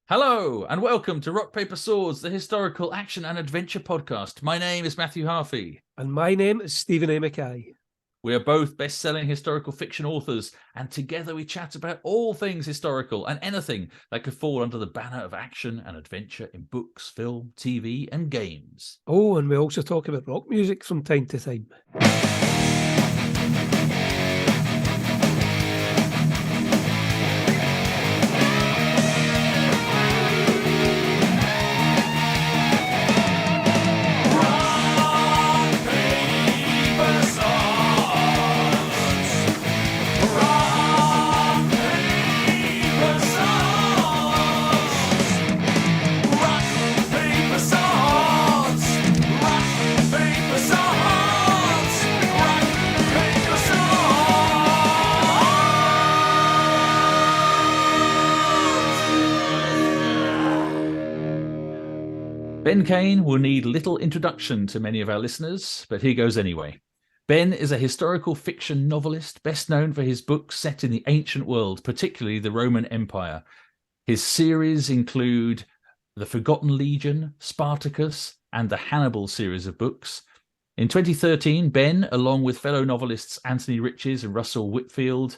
Hello and welcome to Rock, Paper, Swords, the historical action and adventure podcast. My name is Matthew Harvey. And my name is Stephen A. McKay. We are both best-selling historical fiction authors, and together we chat about all things historical and anything that could fall under the banner of action and adventure in books, film, TV and games. Oh, and we also talk about rock music from time to time. Ben Kane will need little introduction to many of our listeners, but here goes anyway. Ben is a historical fiction novelist, best known for his books set in the ancient world, particularly the Roman Empire. His series include The Forgotten Legion, Spartacus, and the Hannibal series of books. In 2013, Ben, along with fellow novelists Anthony Riches and Russell Whitfield,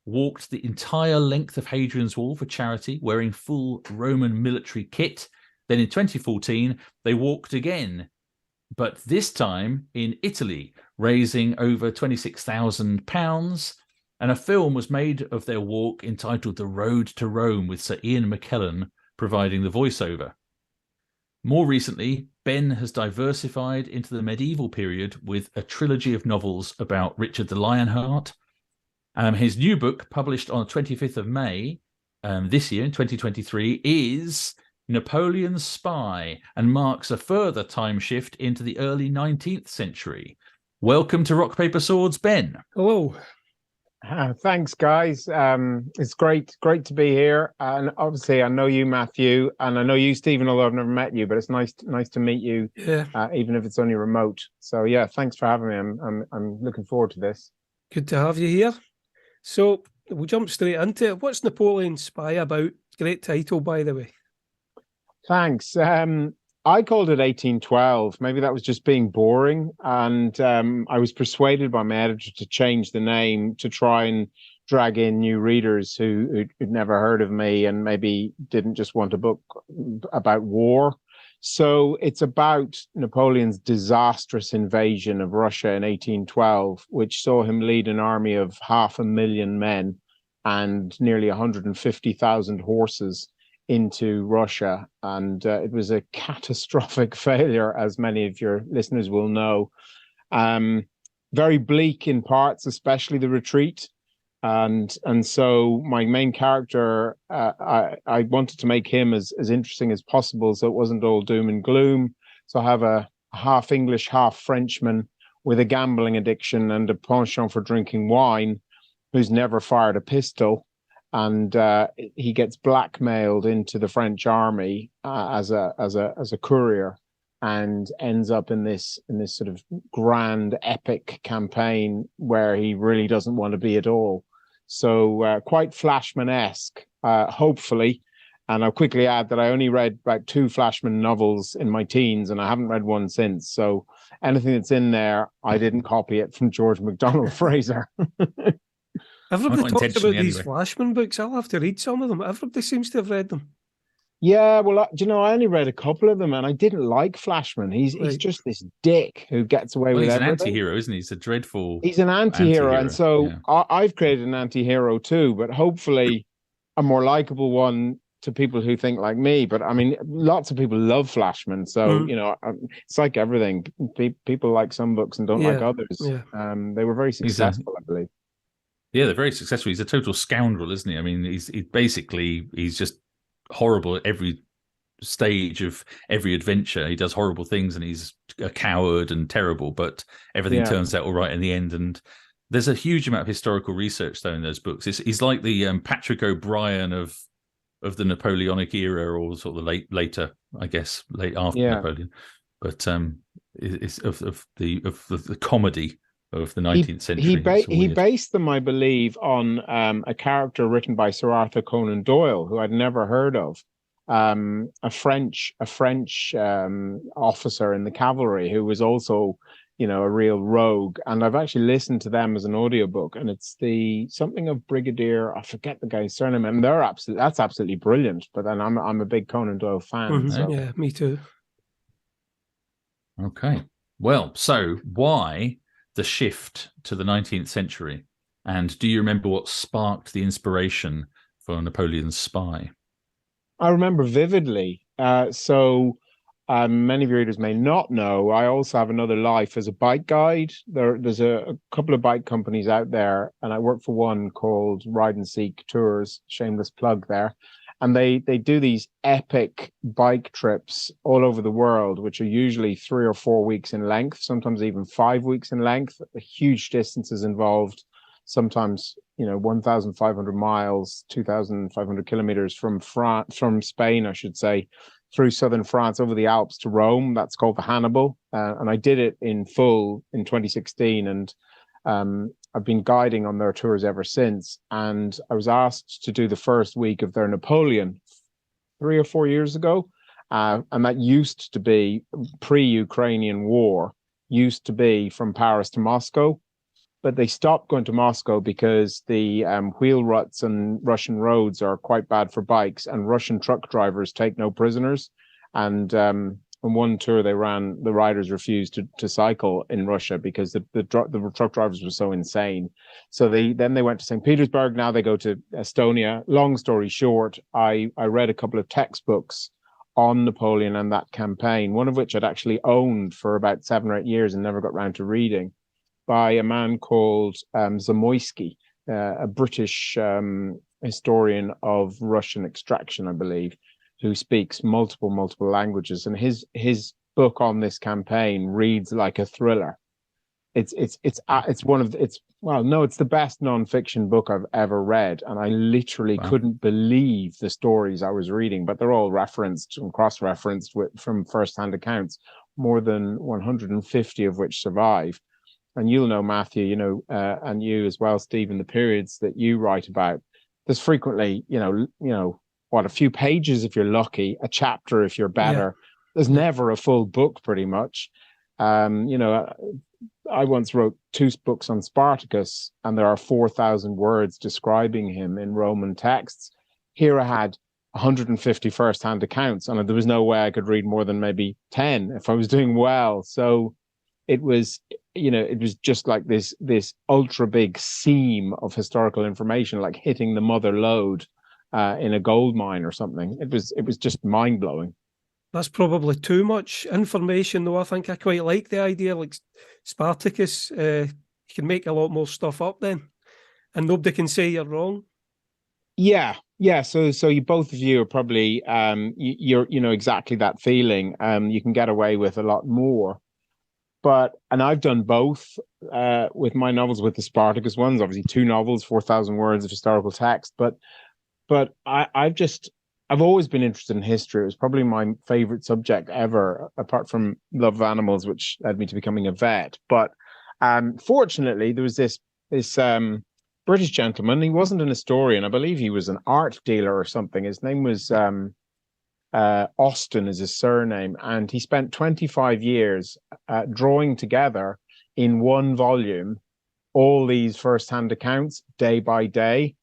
walked the entire length of Hadrian's Wall for charity, wearing full Roman military kit. Then in 2014, they walked again, but this time in Italy, raising over £26,000. And a film was made of their walk entitled The Road to Rome, with Sir Ian McKellen providing the voiceover. More recently, Ben has diversified into the medieval period with a trilogy of novels about Richard the Lionheart. His new book, published on the 25th of May this year, in 2023, is Napoleon's Spy, and marks a further time shift into the early 19th century. Welcome to Rock, Paper, Swords, Ben. Hello. Thanks, guys. It's great to be here. And obviously, I know you, Matthew, and I know you, Stephen, although I've never met you, but it's nice to meet you, even if it's only remote. So, yeah, thanks for having me. I'm looking forward to this. Good to have you here. So, we'll jump straight into it. What's Napoleon's Spy about? Great title, by the way. Thanks. I called it 1812. Maybe that was just being boring. And I was persuaded by my editor to change the name to try and drag in new readers who'd never heard of me and maybe didn't just want a book about war. So it's about Napoleon's disastrous invasion of Russia in 1812, which saw him lead an army of 500,000 men and nearly 150,000 horses into Russia, and it was a catastrophic failure, as many of your listeners will know. Very bleak in parts, especially the retreat, and so my main character, I wanted to make him as interesting as possible, so it wasn't all doom and gloom. So I have a half English, half Frenchman with a gambling addiction and a penchant for drinking wine, who's never fired a pistol. And he gets blackmailed into the French army as a courier, and ends up in this sort of grand epic campaign where he really doesn't want to be at all. So quite Flashman-esque, hopefully. And I'll quickly add that I only read about 2 Flashman novels in my teens, and I haven't read one since. So anything that's in there, I didn't copy it from George MacDonald Fraser. Everybody talks about these Flashman books. I'll have to read some of them. Everybody seems to have read them. Yeah, well, I only read a couple of them, and I didn't like Flashman. He's just this dick who gets away with everything. He's an anti-hero, isn't he? He's a dreadful. He's an anti-hero, and so I've created an anti-hero too, but hopefully a more likable one to people who think like me. But I mean, lots of people love Flashman, so it's like everything. People like some books and don't like others. Yeah. They were very successful, I believe. Yeah, they're very successful. He's a total scoundrel, isn't he? I mean, he's just horrible at every stage of every adventure. He does horrible things, and he's a coward and terrible, but everything turns out all right in the end. And there's a huge amount of historical research, though, in those books. He's like the Patrick O'Brien of the Napoleonic era, or sort of the later, I guess, late after Napoleon. But it's of the comedy of the 19th century. He based them, I believe, on a character written by Sir Arthur Conan Doyle, who I'd never heard of. a French officer in the cavalry who was also, a real rogue. And I've actually listened to them as an audiobook, and it's something of Brigadier, I forget the guy's surname, and that's absolutely brilliant. But then I'm a big Conan Doyle fan. Mm-hmm. So. Yeah, me too. Okay. Well, so why the shift to the 19th century? And do you remember what sparked the inspiration for Napoleon's Spy? I remember vividly. Many of your readers may not know, I also have another life as a bike guide. There's a couple of bike companies out there, and I work for one called Ride and Seek Tours, shameless plug there. And they do these epic bike trips all over the world, which are usually 3 or 4 weeks in length, sometimes even 5 weeks in length, huge distances involved, sometimes 1,500 miles, 2,500 kilometers from Spain, I should say, through southern France over the Alps to Rome. That's called the Hannibal, and I did it in full in 2016, and I've been guiding on their tours ever since. And I was asked to do the first week of their Napoleon 3 or 4 years ago, and that used to be pre-Ukrainian war, used to be from Paris to Moscow. But they stopped going to Moscow because the wheel ruts and Russian roads are quite bad for bikes, and Russian truck drivers take no prisoners. And on one tour they ran, the riders refused to cycle in Russia because the truck drivers were so insane. So they went to St. Petersburg. Now they go to Estonia. Long story short, I read a couple of textbooks on Napoleon and that campaign, one of which I'd actually owned for about 7 or 8 years and never got round to reading, by a man called Zamoyski, a British historian of Russian extraction, I believe, who speaks multiple languages. And his book on this campaign reads like a thriller. It's the best nonfiction book I've ever read, and I literally couldn't believe the stories I was reading. But they're all referenced and cross-referenced from first-hand accounts, more than 150 of which survive. And you'll know, Matthew, and you as well, Stephen, the periods that you write about, there's frequently, a few pages if you're lucky, a chapter if you're better. Yeah. There's never a full book, pretty much. I once wrote 2 books on Spartacus, and there are 4,000 words describing him in Roman texts. Here I had 150 first-hand accounts, and there was no way I could read more than maybe 10 if I was doing well. So it was just like this ultra big seam of historical information, like hitting the mother lode in a gold mine or something. It was just mind blowing. That's probably too much information, though. I think I quite like the idea, like Spartacus. You can make a lot more stuff up then, and nobody can say you're wrong. Yeah. So you, both of you are probably you're exactly that feeling. You can get away with a lot more. And I've done both with my novels, with the Spartacus ones, obviously 2 novels, 4,000 words of historical text. But I've always been interested in history. It was probably my favorite subject ever, apart from love of animals, which led me to becoming a vet. But fortunately, there was this British gentleman. He wasn't an historian. I believe he was an art dealer or something. His name was Austin is his surname, and he spent 25 years drawing together in one volume all these first-hand accounts day by day.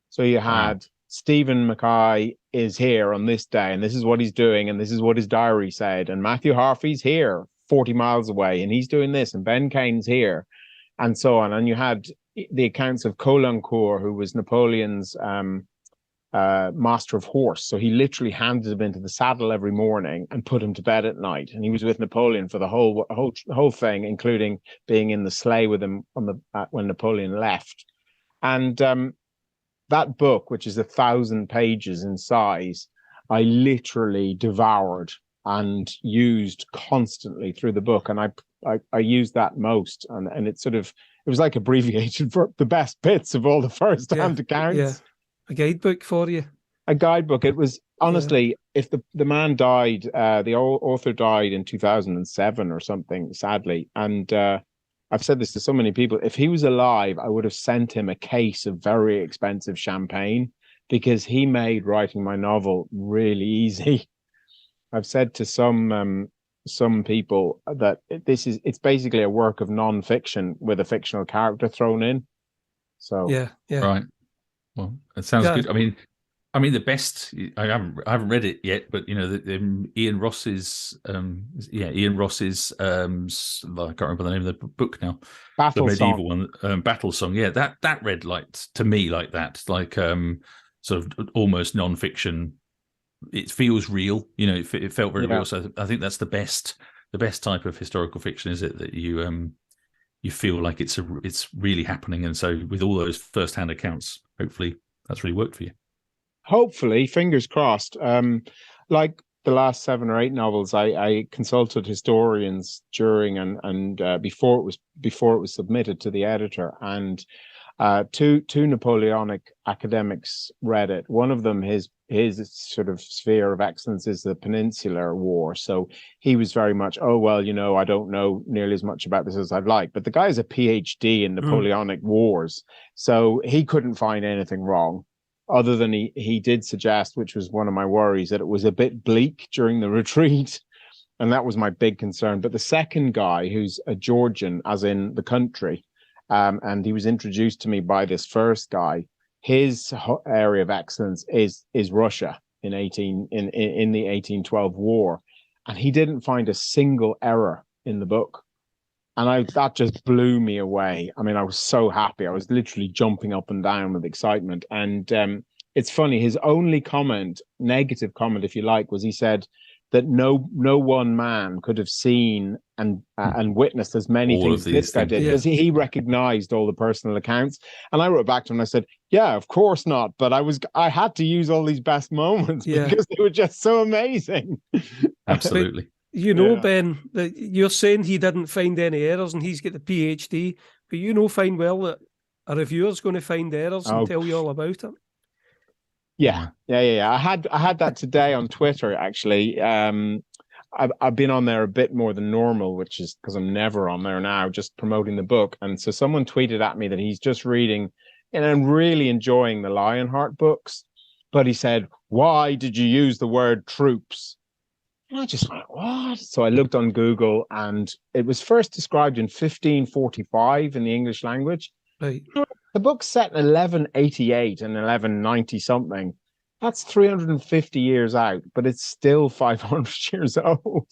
So you had Stephen Mackay is here on this day, and this is what he's doing, and this is what his diary said, and Matthew Harvey's here 40 miles away, and he's doing this, and Ben Kane's here, and so on. And you had the accounts of Caulaincourt, who was Napoleon's master of horse. So he literally handed him into the saddle every morning and put him to bed at night. And he was with Napoleon for the whole thing, including being in the sleigh with him when Napoleon left. And that book, which is 1,000 pages in size, I literally devoured and used constantly through the book. And I used that most. And it was like abbreviated for the best bits of all the first-hand accounts. Yeah. A guidebook for you. A guidebook. It was, honestly, if the man died, the author died in 2007 or something, sadly. And I've said this to so many people. If he was alive, I would have sent him a case of very expensive champagne, because he made writing my novel really easy. I've said to some people that it's basically a work of non-fiction with a fictional character thrown in. So Yeah. Right. Well, it sounds Yeah. good. I mean, the best. I haven't read it yet, but Ian Ross's. Ian Ross's. I can't remember the name of the book now. Battle The medieval Song. one, Battle Song. Yeah, that read to me like that, like sort of almost non-fiction. It feels real. It felt very real. So I think that's the best type of historical fiction, is it, that you feel like it's really happening. And so with all those first-hand accounts, hopefully that's really worked for you. Hopefully, fingers crossed. Like the last 7 or 8 novels, I consulted historians during and before it was submitted to the editor, and two Napoleonic academics read it. One of them, his sort of sphere of excellence is the Peninsular War, so he was very much, oh well, I don't know nearly as much about this as I'd like. But the guy is a PhD in Napoleonic Wars, so he couldn't find anything wrong. Other than he did suggest, which was one of my worries, that it was a bit bleak during the retreat. And that was my big concern. But the second guy, who's a Georgian, as in the country, and he was introduced to me by this first guy, his area of excellence is Russia in the 1812 war. And he didn't find a single error in the book. And that just blew me away. I mean, I was so happy. I was literally jumping up and down with excitement. And it's funny, his only comment, negative comment, if you like, was he said that no one man could have seen and witnessed as many all things this guy did, because he recognized all the personal accounts. And I wrote back to him and I said, yeah, of course not. But I had to use all these best moments because they were just so amazing. Absolutely. Ben, that you're saying he didn't find any errors and he's got the PhD, but fine well that a reviewer's going to find errors and tell you all about it. Yeah. I had that today on Twitter, actually. I've been on there a bit more than normal, which is because I'm never on there now, just promoting the book. And so someone tweeted at me that he's just reading and really enjoying the Lionheart books. But he said, why did you use the word troops? And I just went, what? So I looked on Google, and it was first described in 1545 in the English language. Right. The book's set in 1188 and 1190 something. That's 350 years out, but it's still 500 years old.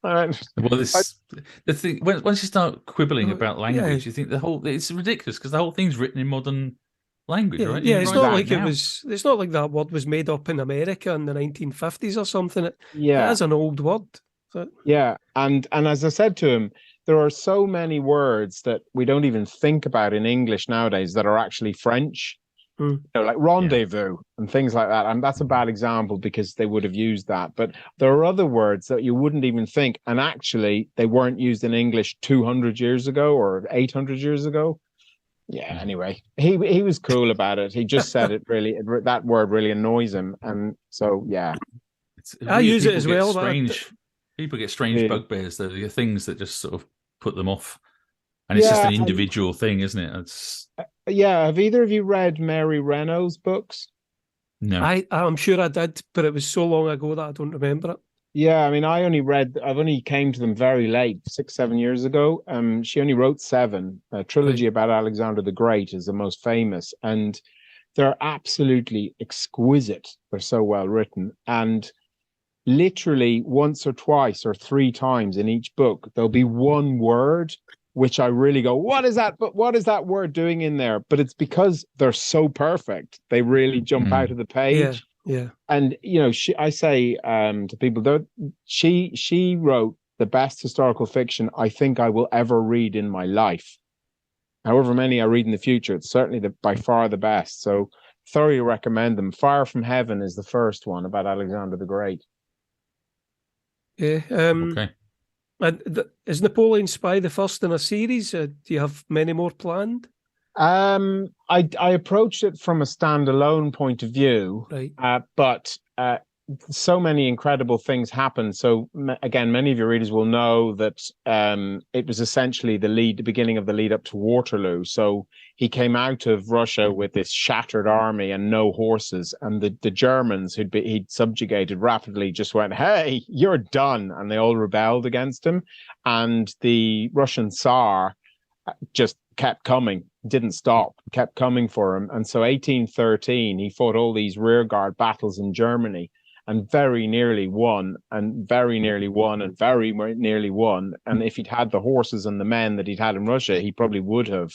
Well, the thing, once you start quibbling about language, you think it's ridiculous because the whole thing's written in modern language, right? Yeah, it's not like it's not like that word was made up in America in the 1950s or something. It is an old word. So. Yeah, and as I said to him, there are so many words that we don't even think about in English nowadays that are actually French, like rendezvous and things like that. And that's a bad example because they would have used that. But there are other words that you wouldn't even think, and actually they weren't used in English 200 years ago or 800 years ago. Yeah, anyway, he was cool about it. He just said that word really annoys him. And so, yeah. I use it as well. People get strange bugbears. They're the things that just sort of put them off. And it's just an individual thing, isn't it? Have either of you read Mary Renault's books? No. I'm sure I did, but it was so long ago that I don't remember it. Yeah, I mean, I've only came to them very late, 6-7 years ago. She only wrote 7. A trilogy about Alexander the Great is the most famous, and they're absolutely exquisite. They're so well written. And literally once or twice or 3 times in each book, there'll be one word which I really go, what is that? But what is that word doing in there? But it's because they're so perfect. They really jump out of the page. Yeah. And, I say to people that she wrote the best historical fiction I think I will ever read in my life. However many I read in the future, it's certainly by far the best. So thoroughly recommend them. Fire from Heaven is the first one about Alexander the Great. Yeah. Okay. Is Napoleon Spy the first in a series? Do you have many more planned? I approached it from a standalone point of view, right? But so many incredible things happened. So again, many of your readers will know that it was essentially the beginning of the lead up to Waterloo. So he came out of Russia with this shattered army and no horses, and the Germans he'd subjugated rapidly just went, "Hey, you're done," and they all rebelled against him. And the Russian Tsar just kept coming, didn't stop, kept coming for him. And so 1813, he fought all these rearguard battles in Germany and very nearly won, and very nearly won, and very nearly won. And if he'd had the horses and the men that he'd had in Russia, he probably would have.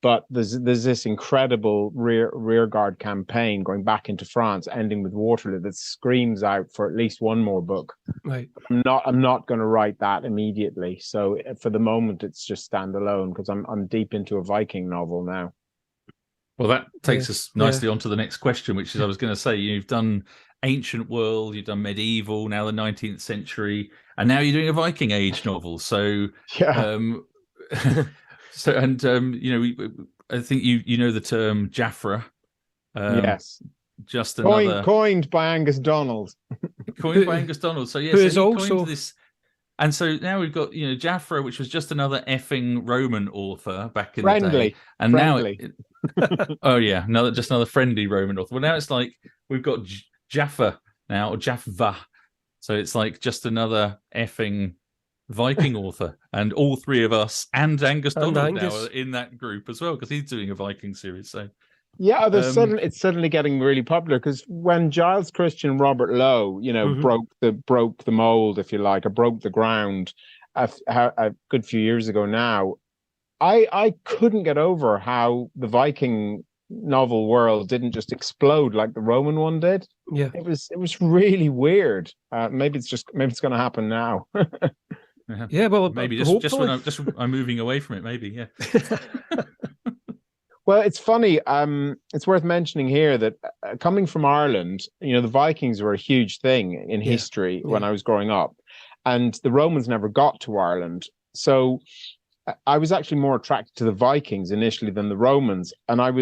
But there's this incredible rearguard campaign going back into France, ending with Waterloo, that screams out for at least one more book. Right. I'm not going to write that immediately. So for the moment, it's just standalone, because I'm deep into a Viking novel now. Well, that takes us nicely on to the next question, which is, I was going to say, you've done ancient world, you've done medieval, now the 19th century, and now you're doing a Viking Age novel. So, Yeah. I think you know the term Jaffra. Yes. Just another coined by Angus Donald. Coined by Angus Donald. So who is he also coined this. And so now we've got, Jaffra, which was just another effing Roman author back in the day. And friendly. now just another friendly Roman author. Well, now it's like we've got Jaffa now, or Jafva. So it's like just another effing Viking author. And all three of us and Angus Donald now are in that group as well, because he's doing a Viking series. So yeah, it's suddenly getting really popular, because when Giles Christian Robert Lowe, broke the mold, if you like, or broke the ground a good few years ago now, I couldn't get over how the Viking novel world didn't just explode like the Roman one did. Yeah, it was really weird. Maybe it's going to happen now. Yeah, well, maybe just when I'm moving away from it, maybe. Yeah. Well, it's funny. It's worth mentioning here that coming from Ireland, the Vikings were a huge thing in history when I was growing up, and the Romans never got to Ireland. So I was actually more attracted to the Vikings initially than the Romans. And it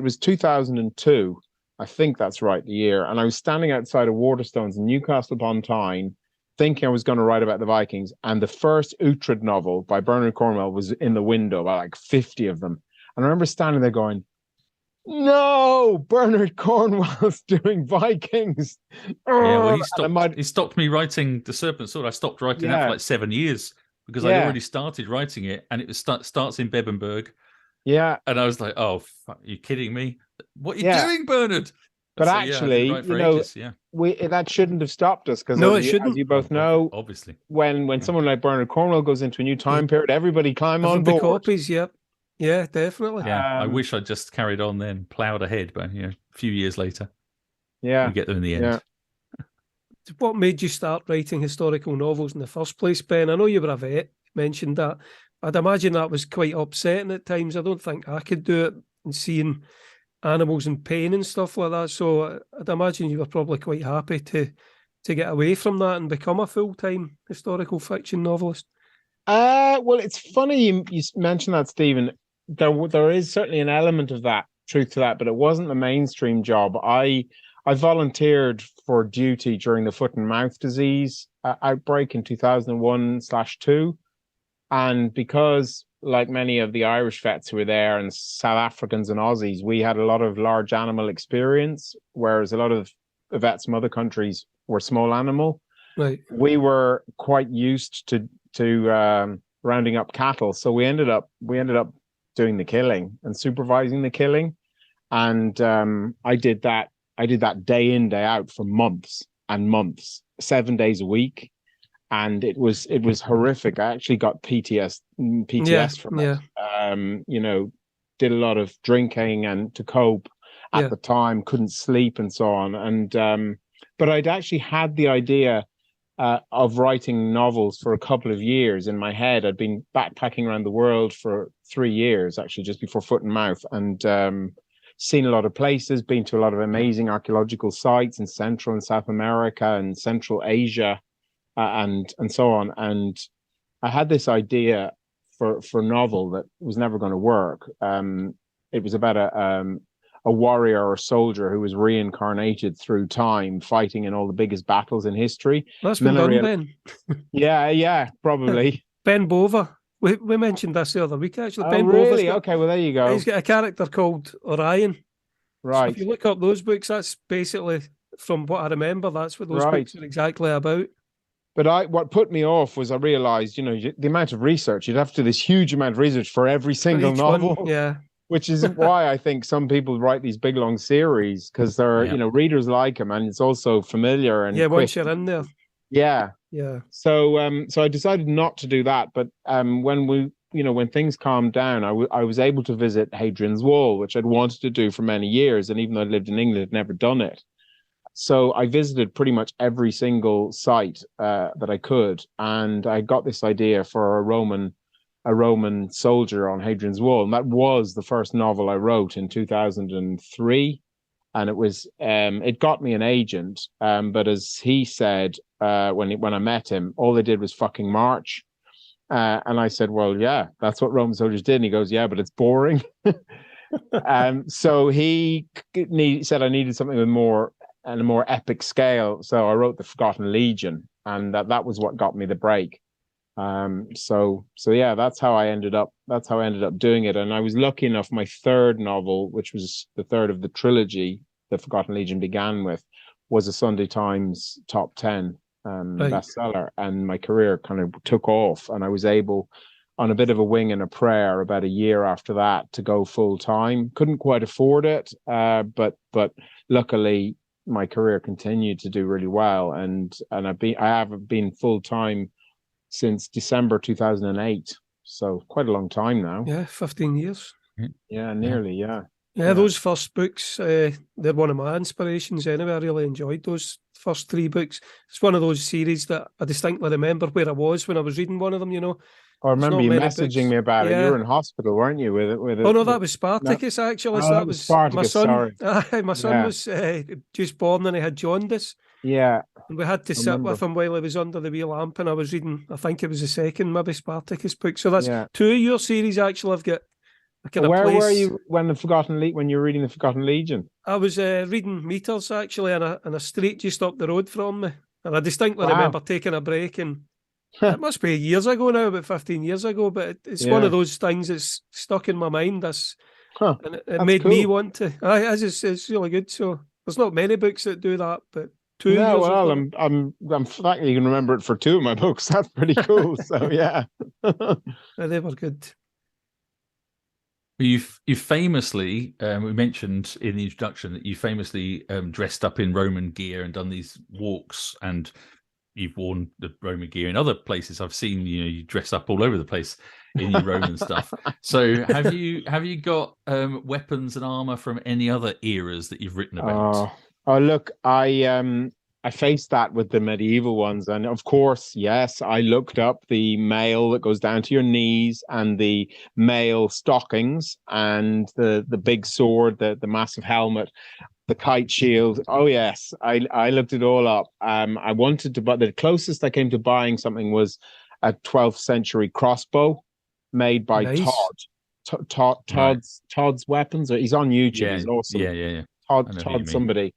was 2002, I think that's right, the year. And I was standing outside of Waterstones in Newcastle upon Tyne, thinking I was going to write about the Vikings. And the first Uhtred novel by Bernard Cornwell was in the window, about like 50 of them. And I remember standing there going, "No, Bernard Cornwell's doing Vikings." Yeah, well, he stopped me writing The Serpent's Sword. I stopped writing that for like 7 years, because I'd already started writing it, and it starts in Bebenberg. Yeah. And I was like, "Oh, fuck, are you kidding me? What are you doing, Bernard?" But actually, that shouldn't have stopped us, because as you both know, obviously, when someone like Bernard Cornwell goes into a new time period, everybody climb on board. Copies, yep. Yeah, definitely. Yeah, I wish I'd just carried on then, ploughed ahead, but a few years later, we get them in the end. Yeah. What made you start writing historical novels in the first place, Ben? I know you were a vet, mentioned that. I'd imagine that was quite upsetting at times. I don't think I could do it, and seeing animals in pain and stuff like that. So I'd imagine you were probably quite happy to get away from that and become a full-time historical fiction novelist. Well, it's funny you mentioned that, Stephen. There is certainly an element of that truth to that, but it wasn't the mainstream job. I volunteered for duty during the foot and mouth disease outbreak in 2001/2, and because, like many of the Irish vets who were there, and South Africans and Aussies, we had a lot of large animal experience, whereas a lot of the vets from other countries were small animal. Right. We were quite used to rounding up cattle, so we ended up doing the killing and supervising the killing, and I did that day in, day out for months and months, 7 days a week, and it was horrific. I actually got PTS from it. Did a lot of drinking and to cope at the time, couldn't sleep and so on, and but I'd actually had the idea of writing novels for a couple of years in my head. I'd been backpacking around the world for 3 years, actually, just before Foot and Mouth, and seen a lot of places, been to a lot of amazing archaeological sites in Central and South America and Central Asia, and so on. And I had this idea for a novel that was never going to work. It was about a warrior or soldier who was reincarnated through time, fighting in all the biggest battles in history. That's been done, Ben. Yeah, probably. Ben Bova. We mentioned this the other week, actually. Oh, Ben really? Bova's Okay, well, there you go. he's got a character called Orion. Right. So if you look up those books, that's basically, from what I remember, that's what those Right. books are exactly about. But what put me off was I realized, the amount of research, you'd have to do this huge amount of research for every single each novel. one, yeah. Which is why I think some people write these big long series, because they're, readers like them, and it's also familiar and yeah, quick. once you're in there. Yeah. Yeah. So I decided not to do that. But when things calmed down, I was able to visit Hadrian's Wall, which I'd wanted to do for many years. And even though I lived in England, I'd never done it. So I visited pretty much every single site that I could. And I got this idea for a Roman soldier on Hadrian's Wall. And that was the first novel I wrote in 2003. And it got me an agent. But as he said, when I met him, all they did was fucking march. And I said, well, yeah, that's what Roman soldiers did. And he goes, yeah, but it's boring. So he said I needed something with more and a more epic scale. So I wrote The Forgotten Legion, and that was what got me the break. So yeah, that's how I ended up doing it. And I was lucky enough, my third novel, which was the third of the trilogy The Forgotten Legion began with, was a Sunday Times top 10 bestseller, and my career kind of took off, and I was able, on a bit of a wing and a prayer, about a year after that, to go full time. Couldn't quite afford it, but luckily my career continued to do really well, and I have been full time since December 2008, so quite a long time now. Yeah, 15 years. Yeah, nearly. Yeah, those first books, they're one of my inspirations anyway. I really enjoyed those first three books. It's one of those series that I distinctly remember where I was when I was reading one of them, I remember you messaging me about it. You were in hospital, weren't you? That was Spartacus, actually. Oh, so that was Spartacus, my son. sorry. My son was just born and he had jaundice. Yeah. And we had to sit with him while he was under the wee lamp, and I was reading, I think it was the second, maybe Spartacus book. So that's two of your series, actually. I've got a kind of Where place. were you when you were reading The Forgotten Legion? I was reading Meters, actually, in a street just up the road from me. And I distinctly remember taking a break, and it must be years ago now, about 15 years ago, but it's one of those things that's stuck in my mind. And it made me want to. It's really good. So there's not many books that do that, but two. No, well, I'm thankful you can remember it for two of my books. That's pretty cool. So yeah, they were good. You famously, we mentioned in the introduction that you famously dressed up in Roman gear and done these walks, and you've worn the Roman gear in other places. I've seen you dress up all over the place in your Roman stuff. So have you got weapons and armor from any other eras that you've written about? Oh, look, I faced that with the medieval ones. And of course, yes, I looked up the mail that goes down to your knees, and the mail stockings, and the big sword, the massive helmet, the kite shield. Oh yes, I looked it all up. I wanted to, but the closest I came to buying something was a 12th century crossbow made by Todd's Weapons. He's on YouTube. Yeah, he's awesome. Yeah. Todd somebody.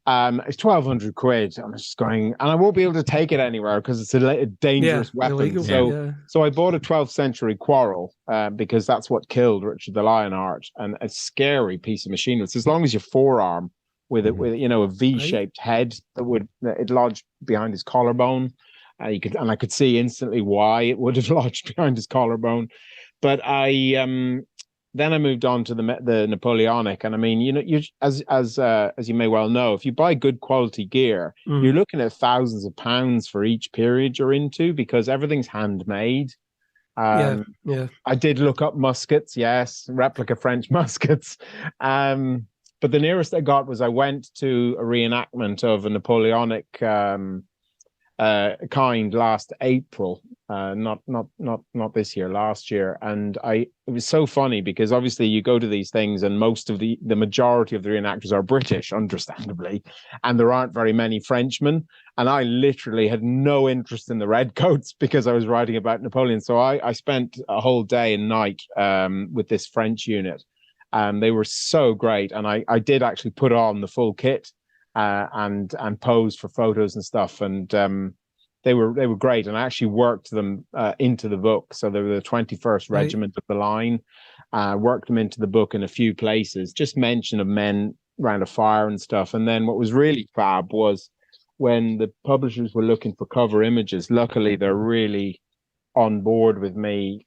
It's 1,200 quid. I'm just going, and I won't be able to take it anywhere because it's a dangerous weapon. Illegal, so I bought a 12th century quarrel because that's what killed Richard the Lionheart, and a scary piece of machinery. It's as long as your forearm, with a V-shaped head it lodged behind his collarbone. I could see instantly why it would have lodged behind his collarbone. But then I moved on to the Napoleonic, and I mean, you as you may well know, if you buy good quality gear, you're looking at thousands of pounds for each period you're into, because everything's handmade. I did look up muskets, yes, replica French muskets, but the nearest I got was I went to a reenactment of a Napoleonic kind last April, not this year, last year, and it was so funny because obviously you go to these things and most of the majority of the reenactors are British, understandably, and there aren't very many Frenchmen, and I literally had no interest in the redcoats because I was writing about Napoleon. So I spent a whole day and night with this French unit, They were so great, and I did actually put on the full kit and pose for photos and stuff, and they were great. And I actually worked them into the book. So they were the 21st Regiment of the Line. Worked them into the book in a few places, just mention of men around a fire and stuff. And then what was really fab was when the publishers were looking for cover images. Luckily, they're really on board with me,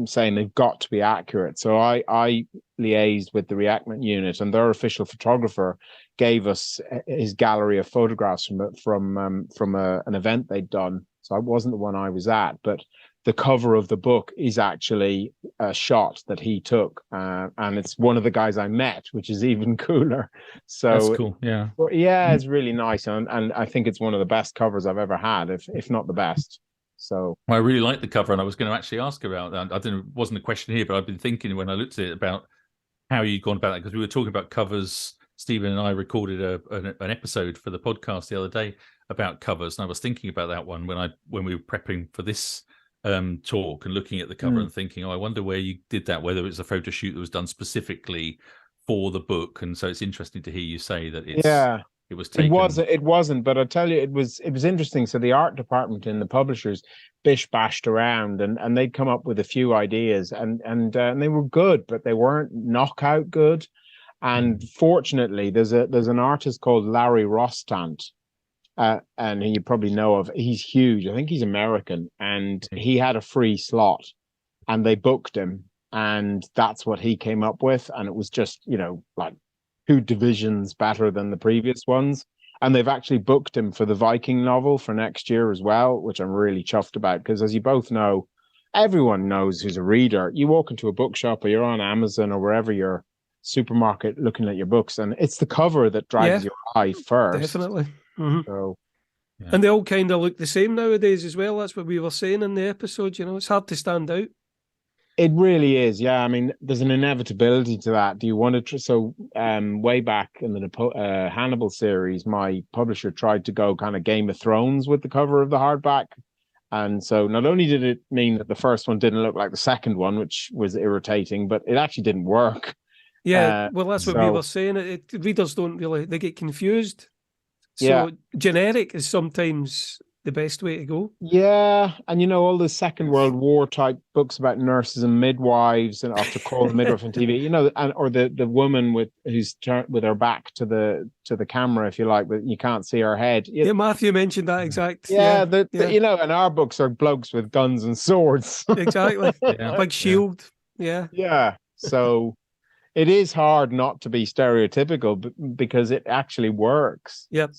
saying they've got to be accurate. So I liaised with the reenactment unit, and their official photographer gave us his gallery of photographs from an event they'd done. So I wasn't the one I was at, but the cover of the book is actually a shot that he took, and it's one of the guys I met, which is even cooler. So that's cool. Yeah, it's really nice, and I think it's one of the best covers I've ever had, if not the best. So I really like the cover, and I was going to actually ask about that. I don't know, it wasn't a question here, but I've been thinking when I looked at it about how you'd gone about that, because we were talking about covers. Stephen and I recorded an episode for the podcast the other day about covers, and I was thinking about that one when we were prepping for this talk and looking at the cover and thinking, I wonder where you did that, whether it was a photo shoot that was done specifically for the book. And so it's interesting to hear you say that it was taken. It wasn't, but I tell you, it was interesting. So the art department in the publishers bish-bashed around, and they'd come up with a few ideas, and they were good, but they weren't knockout good. And fortunately, there's an artist called Larry Rostand, and you probably know of. He's huge. I think he's American, and he had a free slot, and they booked him, and that's what he came up with. And it was just, like 2 divisions better than the previous ones. And they've actually booked him for the Viking novel for next year as well, which I'm really chuffed about, because as you both know, everyone knows who's a reader. You walk into a bookshop, or you're on Amazon or wherever you're supermarket looking at your books, and it's the cover that drags your eye first. Definitely. Mm-hmm. So, and they all kind of look the same nowadays as well. That's what we were saying in the episode. It's hard to stand out. It really is. Yeah, I mean, there's an inevitability to that. Do you want to? So, way back in the Hannibal series, my publisher tried to go kind of Game of Thrones with the cover of the hardback. And so not only did it mean that the first one didn't look like the second one, which was irritating, but it actually didn't work. Yeah, well, that's what we were saying. Readers don't really, they get confused. So generic is sometimes the best way to go. Yeah, and all the Second World War type books about nurses and midwives, and after Call the Midwife on TV, or the woman who's with her back to the camera, if you like, but you can't see her head. Yeah, Matthew mentioned that exact. And our books are blokes with guns and swords. Exactly, big shield. Yeah. So. It is hard not to be stereotypical, because it actually works. Yep.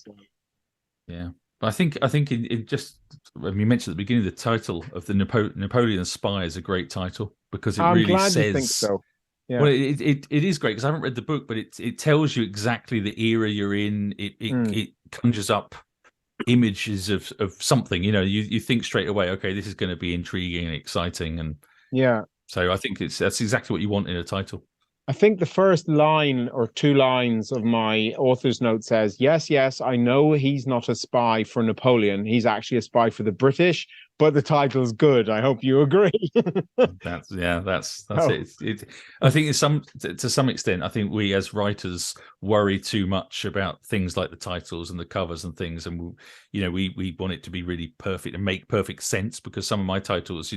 Yeah, but I think it just, you mentioned at the beginning, the title of the Napoleon Spy is a great title, because it really says. You think so. Yeah. Well, it is great, because I haven't read the book, but it tells you exactly the era you're in. It conjures up images of something. You think straight away, okay, this is going to be intriguing and exciting, and so I think that's exactly what you want in a title. I think the first line or 2 lines of my author's note says, yes, I know he's not a spy for Napoleon. He's actually a spy for the British, but the title's good. I hope you agree. That's it. I think to some extent, I think we as writers worry too much about things like the titles and the covers and things. And, we want it to be really perfect and make perfect sense, because some of my titles,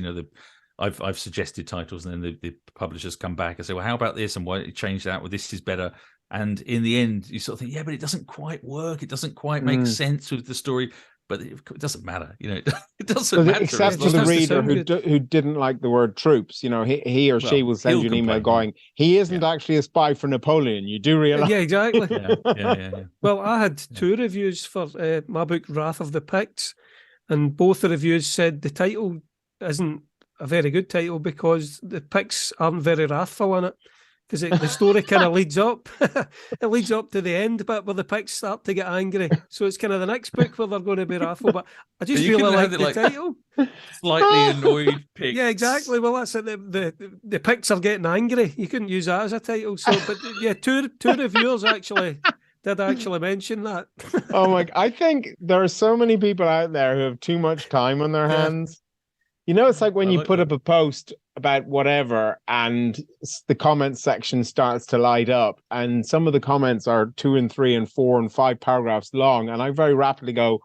I've suggested titles, and then the publishers come back and say, well, how about this? And why don't you change that? Well, this is better. And in the end, you sort of think, yeah, but it doesn't quite work. It doesn't quite make sense with the story. But it doesn't matter. It doesn't matter. Except for the reader who didn't like the word troops. He or she will send you an email going, he isn't actually a spy for Napoleon. You do realize? Yeah, exactly. Yeah. Well, I had 2 reviews for my book, Wrath of the Picts. And both the reviews said the title isn't a very good title, because the Picts aren't very wrathful in it, because the story kind of leads up. It leads up to the end bit where the Picts start to get angry. So it's kind of the next book where they're going to be wrathful. But I just really like the title. Slightly annoyed Picts. Yeah, exactly. Well, that's it. The Picts are getting angry. You couldn't use that as a title. So, but yeah, two reviewers did actually mention that. Oh my! I think there are so many people out there who have too much time on their hands. It's like when you put up a post about whatever, and the comments section starts to light up, and some of the comments are 2 and 3 and 4 and 5 paragraphs long, and I very rapidly go,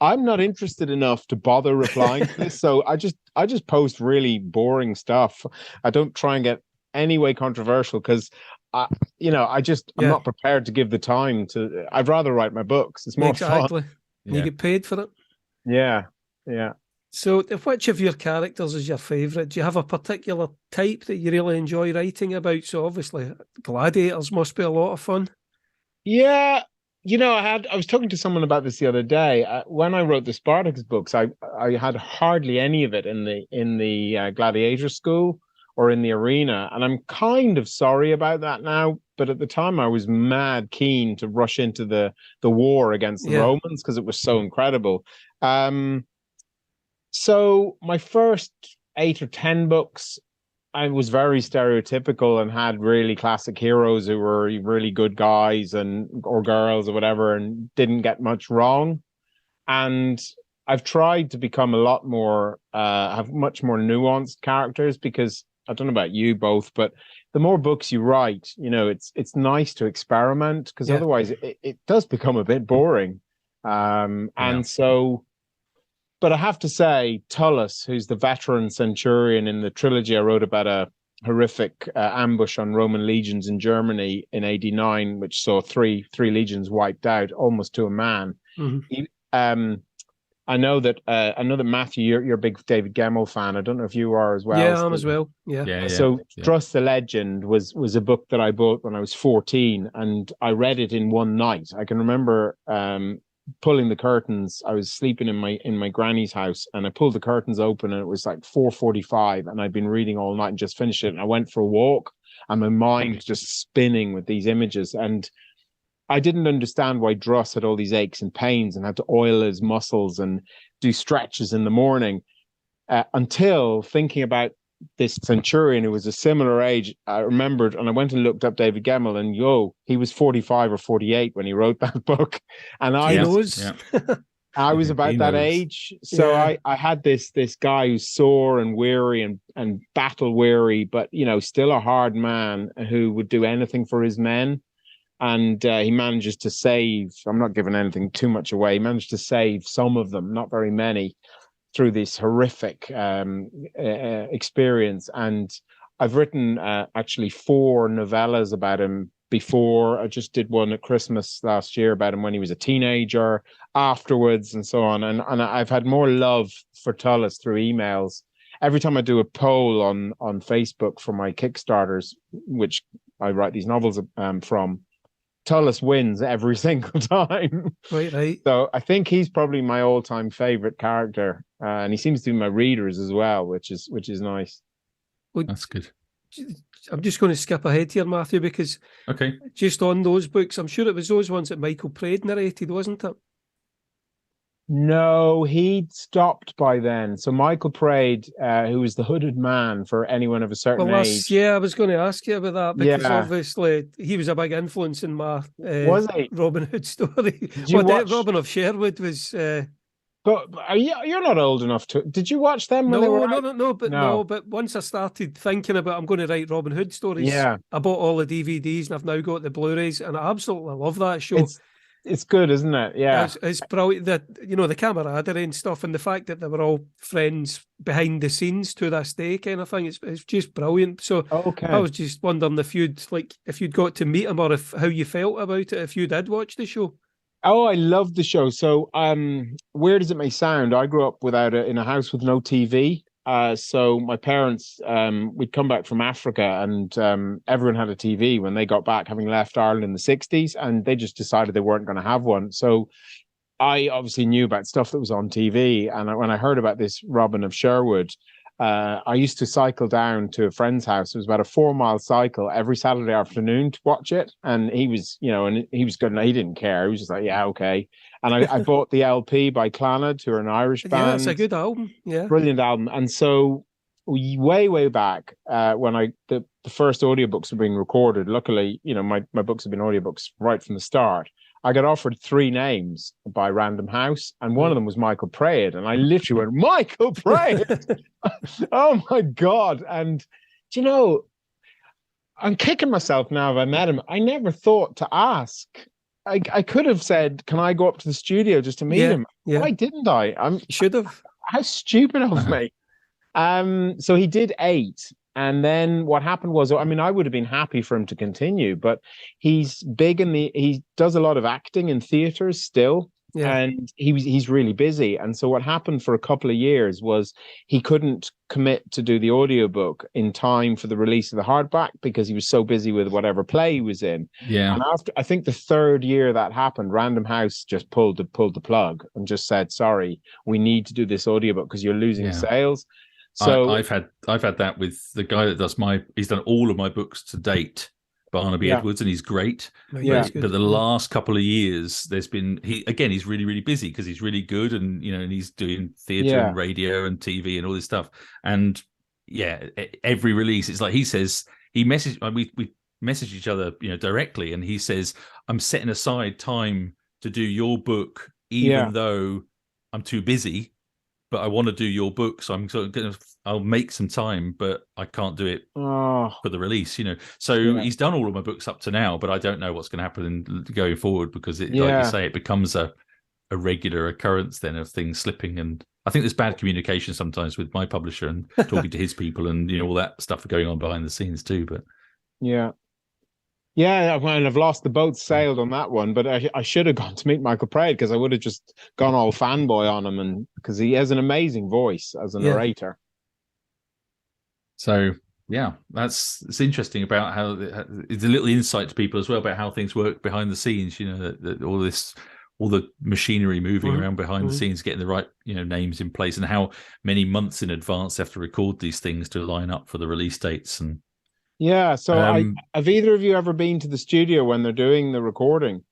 I'm not interested enough to bother replying to this, so I just post really boring stuff. I don't try and get any way controversial because I'm not prepared to give the time to. I'd rather write my books. It's more fun. You get paid for it. Yeah. So, which of your characters is your favourite? Do you have a particular type that you really enjoy writing about? So, obviously, gladiators must be a lot of fun. Yeah, I was talking to someone about this the other day. When I wrote the Spartacus books, I had hardly any of it in the gladiator school or in the arena, and I'm kind of sorry about that now. But at the time, I was mad keen to rush into the war against the Romans because it was so incredible. So my first 8 or 10 books, I was very stereotypical and had really classic heroes who were really good guys or girls or whatever, and didn't get much wrong. And I've tried to become a lot more, have much more nuanced characters, because I don't know about you both, but the more books you write, it's nice to experiment, because otherwise it does become a bit boring. And so, but I have to say, Tullus, who's the veteran centurion in the trilogy I wrote about a horrific ambush on Roman legions in Germany in AD 9, which saw three legions wiped out almost to a man. Mm-hmm. I know that Matthew, you're a big David Gemmell fan. I don't know if you are as well. Yeah, I'm as well. Yeah. So Trust the Legend was a book that I bought when I was 14, and I read it in one night. I can remember pulling the curtains. I was sleeping in my granny's house, and I pulled the curtains open, and it was like 4:45, and I'd been reading all night and just finished it. And I went for a walk, and my mind was just spinning with these images, and I didn't understand why Druss had all these aches and pains and had to oil his muscles and do stretches in the morning, until thinking about this centurion who was a similar age. I remembered, and I went and looked up David Gemmell, and he was 45 or 48 when he wrote that book, and I was about that age. So I had this guy who's sore and weary and battle weary, but still a hard man who would do anything for his men. And he manages to save, I'm not giving anything too much away, he managed to save some of them, not very many, through this horrific experience. And I've written actually 4 novellas about him before. I just did one at Christmas last year about him when he was a teenager, afterwards, and so on. And I've had more love for Tullus through emails. Every time I do a poll on Facebook for my Kickstarters, which I write these novels from, Tullus wins every single time. Right. So I think he's probably my all-time favorite character, and he seems to be my readers as well, which is nice. Well, that's good. I'm just going to skip ahead here, Matthew, because just on those books, I'm sure it was those ones that Michael Praed narrated, wasn't it? No, he'd stopped by then. So Michael Praed, who was the hooded man for anyone of a certain age. Yeah, I was going to ask you about that, because obviously he was a big influence in my Robin Hood story. Robin of Sherwood was... But you're not old enough to... Did you watch them when they were out? No, but once I started thinking about I'm going to write Robin Hood stories, I bought all the DVDs, and I've now got the Blu-rays, and I absolutely love that show. It's good, isn't it? Yeah. It's brilliant that, the camaraderie and stuff, and the fact that they were all friends behind the scenes to this day kind of thing. It's just brilliant. So I was just wondering if you'd got to meet him, or how you felt about it if you did watch the show. Oh, I love the show. So weird as it may sound, I grew up in a house with no TV. So my parents, we'd come back from Africa, and everyone had a TV when they got back, having left Ireland in the 60s, and they just decided they weren't going to have one. So I obviously knew about stuff that was on TV. And when I heard about this Robin of Sherwood, I used to cycle down to a friend's house. It was about a 4-mile cycle every Saturday afternoon to watch it. And he was, and he was good. He didn't care. He was just like, yeah, okay. And I bought the LP by Clannad, who are an Irish band. Yeah, it's a good album. Yeah. Brilliant album. And so way back, when the first audiobooks were being recorded, luckily, my books have been audiobooks right from the start. I got offered 3 names by Random House, and one of them was Michael Praed, and I literally went, Michael Praed! Oh my God. And, you know, I'm kicking myself now if I met him. I never thought to ask. I could have said, can I go up to the studio just to meet him? Yeah. Why didn't I? Should have. How stupid of me. So he did 8. And then what happened was, I mean, I would have been happy for him to continue, but he's big he does a lot of acting in theaters still. Yeah. And he's really busy. And so what happened for a couple of years was he couldn't commit to do the audiobook in time for the release of the hardback because he was so busy with whatever play he was in. Yeah. And after, I think the 3rd year that happened, Random House just pulled the plug and just said, sorry, we need to do this audiobook because you're losing sales. So I've had that with the guy that does he's done all of my books to date, Barnaby Edwards, and he's great. Yeah. But the last couple of years, there's been he's really, really busy because he's really good, and and he's doing theatre and radio and TV and all this stuff. And every release, it's like he says we message each other, directly, and he says, I'm setting aside time to do your book, even though I'm too busy. But I want to do your book, so I'm sort of I'll make some time, but I can't do it for the release, So he's done all of my books up to now, but I don't know what's going to happen going forward because like you say, it becomes a regular occurrence then of things slipping. And I think there's bad communication sometimes with my publisher and talking to his people and all that stuff going on behind the scenes too. But yeah, well, I've lost the boat, sailed on that one, but I should have gone to meet Michael Praed because I would have just gone all fanboy on him, and because he has an amazing voice as a narrator. So it's interesting about how it's a little insight to people as well about how things work behind the scenes. All the machinery moving around behind the scenes, getting the right names in place, and how many months in advance they have to record these things to line up for the release dates. And yeah, so have either of you ever been to the studio when they're doing the recording?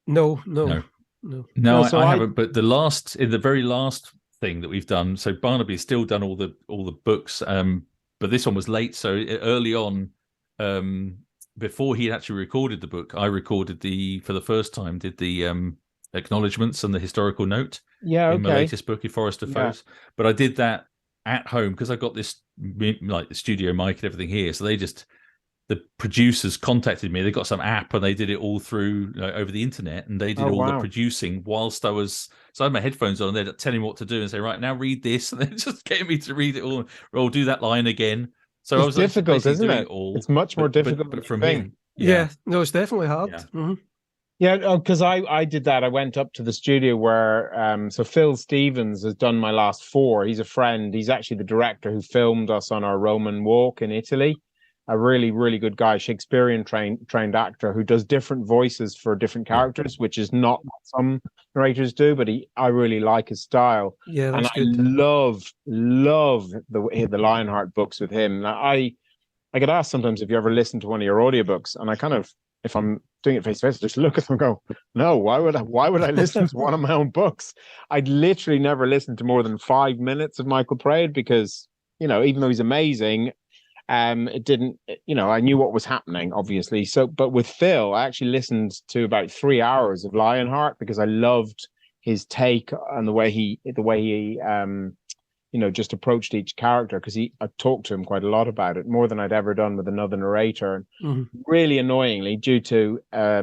No, I haven't. But the very last thing that we've done, so Barnaby's still done all the books, but this one was late. So early on, before he actually recorded the book, I recorded for the first time, did the acknowledgements and the historical note in my latest book, A Forest of Foes. But I did that at home because I got this like the studio mic and everything here. So the producers contacted me. They got some app and they did it all through over the internet, and they did the producing whilst I was. So I had my headphones on. And they're telling me what to do and say, right now read this, and they're just getting me to read it all. Or do that line again. So it's difficult, isn't it? It's much more difficult. But from him, no, it's definitely hard. Yeah. Mm-hmm. Yeah, because I did that. I went up to the studio where so Phil Stevens has done my last 4. He's a friend. He's actually the director who filmed us on our Roman walk in Italy. A really, really good guy, Shakespearean trained actor who does different voices for different characters, which is not what some narrators do, but I really like his style. Yeah, that's good. I love the Lionheart books with him. Now, I get asked sometimes if you ever listen to one of your audiobooks, and I kind of, if I'm doing it face to face, just look at them and go, no, why would I listen to one of my own books? I'd literally never listened to more than 5 minutes of Michael Praed because, even though he's amazing, it didn't, I knew what was happening, obviously. So, but with Phil, I actually listened to about 3 hours of Lionheart because I loved his take on the way he just approached each character, because I talked to him quite a lot about it, more than I'd ever done with another narrator. And really annoyingly, due to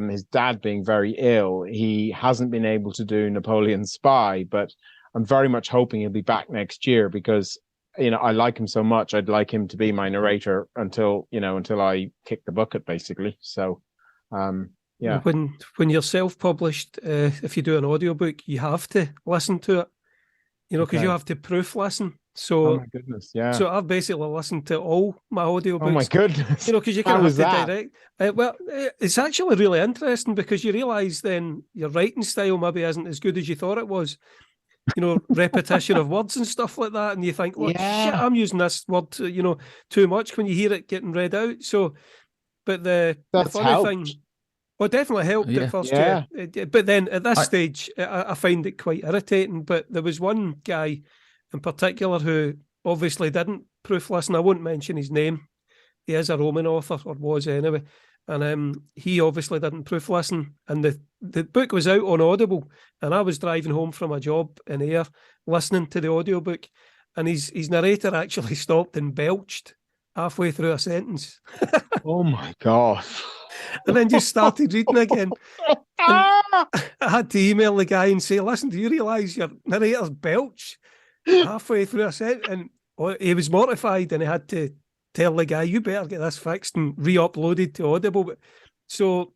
his dad being very ill, he hasn't been able to do Napoleon's Spy, but I'm very much hoping he'll be back next year because, I like him so much. I'd like him to be my narrator until I kick the bucket, basically. So, yeah. When you're self-published, if you do an audiobook, you have to listen to it. Because you have to proof listen. So, oh my goodness, yeah. So I've basically listened to all my audiobooks. Oh my goodness. Because you kind of have to direct. It's actually really interesting because you realise then your writing style maybe isn't as good as you thought it was. Repetition of words and stuff like that, and you think, shit, I'm using this word, too much when you hear it getting read out. So, but the funny thing. Well, it definitely helped at first, but then at this stage, I find it quite irritating. But there was one guy in particular who obviously didn't proof listen. I won't mention his name. He is a Roman author, or was anyway. And he obviously didn't proof listen. And the book was out on Audible, and I was driving home from a job in Ayr listening to the audiobook, and his narrator actually stopped and belched halfway through a sentence. Oh my God. And then just started reading again. I had to email the guy and say, listen, do you realise your narrator's belch halfway through a sentence? And he was mortified, and he had to tell the guy, you better get this fixed and re-uploaded to Audible. But so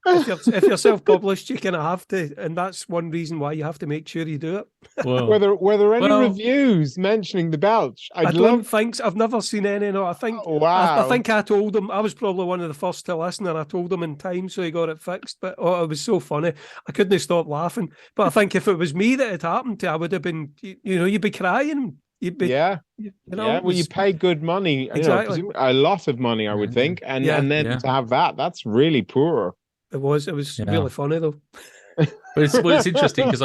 if you're self-published, you kind of have to, and that's one reason why you have to make sure you do it. Well, were there any reviews mentioning the belch? Don't think so. I've never seen any. No, I think. Oh, wow. I think I told him. I was probably one of the first to listen, and I told him in time, so he got it fixed. But it was so funny. I couldn't stop laughing. But I think if it was me that it happened to, I would have been. You'd be crying. You'd be. Yeah. Well, you pay good money. Exactly. A lot of money, I would think, and then to have that's really poor. It was really funny though. But it's interesting because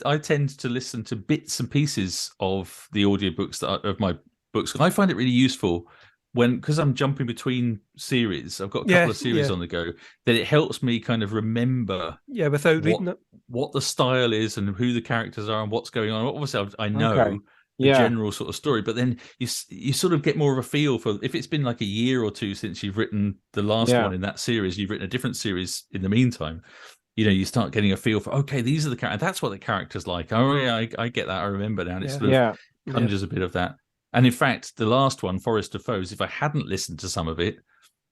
I tend to listen to bits and pieces of the audiobooks of my books. I find it really useful because I'm jumping between series. I've got a couple of series on the go. That it helps me kind of remember. Yeah, without reading it, what the style is and who the characters are and what's going on. Obviously, I know. The general sort of story, but then you sort of get more of a feel for if it's been like a year or two since you've written the last one in that series, you've written a different series in the meantime. You start getting a feel for, okay, these are the characters. That's what the character's like. Oh yeah, I get that. I remember now. And it sort of conjures a bit of that. And in fact, the last one, Forest of Foes, if I hadn't listened to some of it,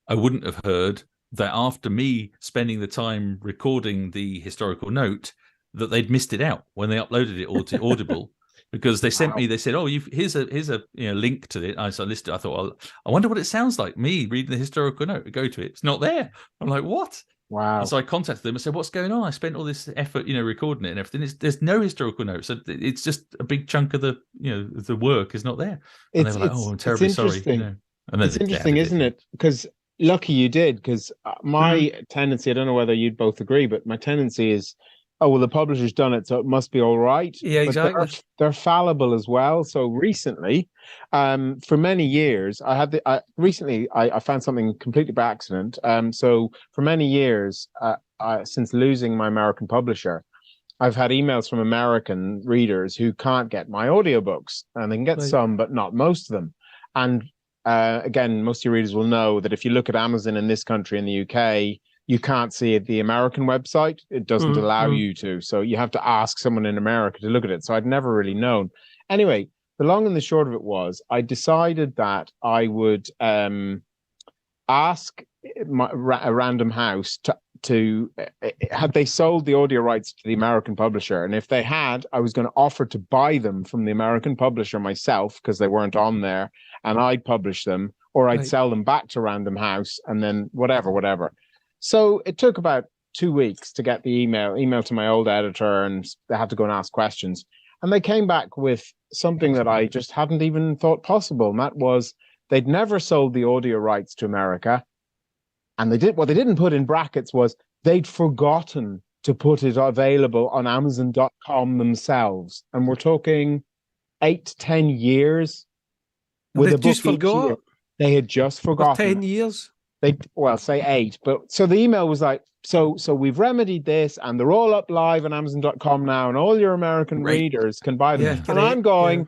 I wouldn't have heard that after me spending the time recording the historical note, that they'd missed it out when they uploaded it all to Audible. Because they sent me, they said, "Oh, here's a link to it." So I listed it. I thought, well, I wonder what it sounds like. Me reading the historical note. I go to it. It's not there. I'm like, what? Wow. And so I contacted them and said, "What's going on? I spent all this effort, recording it and everything. There's no historical note. So it's just a big chunk of the work is not there." And they were like, "Oh, I'm terribly sorry." And it's interesting, isn't it? Because lucky you did. Because my tendency, I don't know whether you'd both agree, but my tendency is, oh, well, the publisher's done it, so it must be all right. Yeah, exactly. But they're fallible as well. So recently, for many years, I found something completely by accident. So for many years, since losing my American publisher, I've had emails from American readers who can't get my audiobooks, and they can get some, but not most of them. And again, most of your readers will know that if you look at Amazon in this country, in the UK, you can't see it, the American website. It doesn't allow you to. So you have to ask someone in America to look at it. So I'd never really known. Anyway, the long and the short of it was, I decided that I would ask a random house to had they sold the audio rights to the American publisher. And if they had, I was going to offer to buy them from the American publisher myself, because they weren't on there, and I'd publish them, or I'd sell them back to Random House, and then whatever. So it took about 2 weeks to get the email to my old editor, and they had to go and ask questions. And they came back with something that I just hadn't even thought possible. And that was, they'd never sold the audio rights to America. And what they didn't put in brackets was they'd forgotten to put it available on Amazon.com themselves. And we're talking 8 to 10 years. With a book just forgot. Year. They had just forgotten. 10 years. Say 8, but so the email was like, so we've remedied this, and they're all up live on Amazon.com now, and all your American readers can buy them. And I'm going,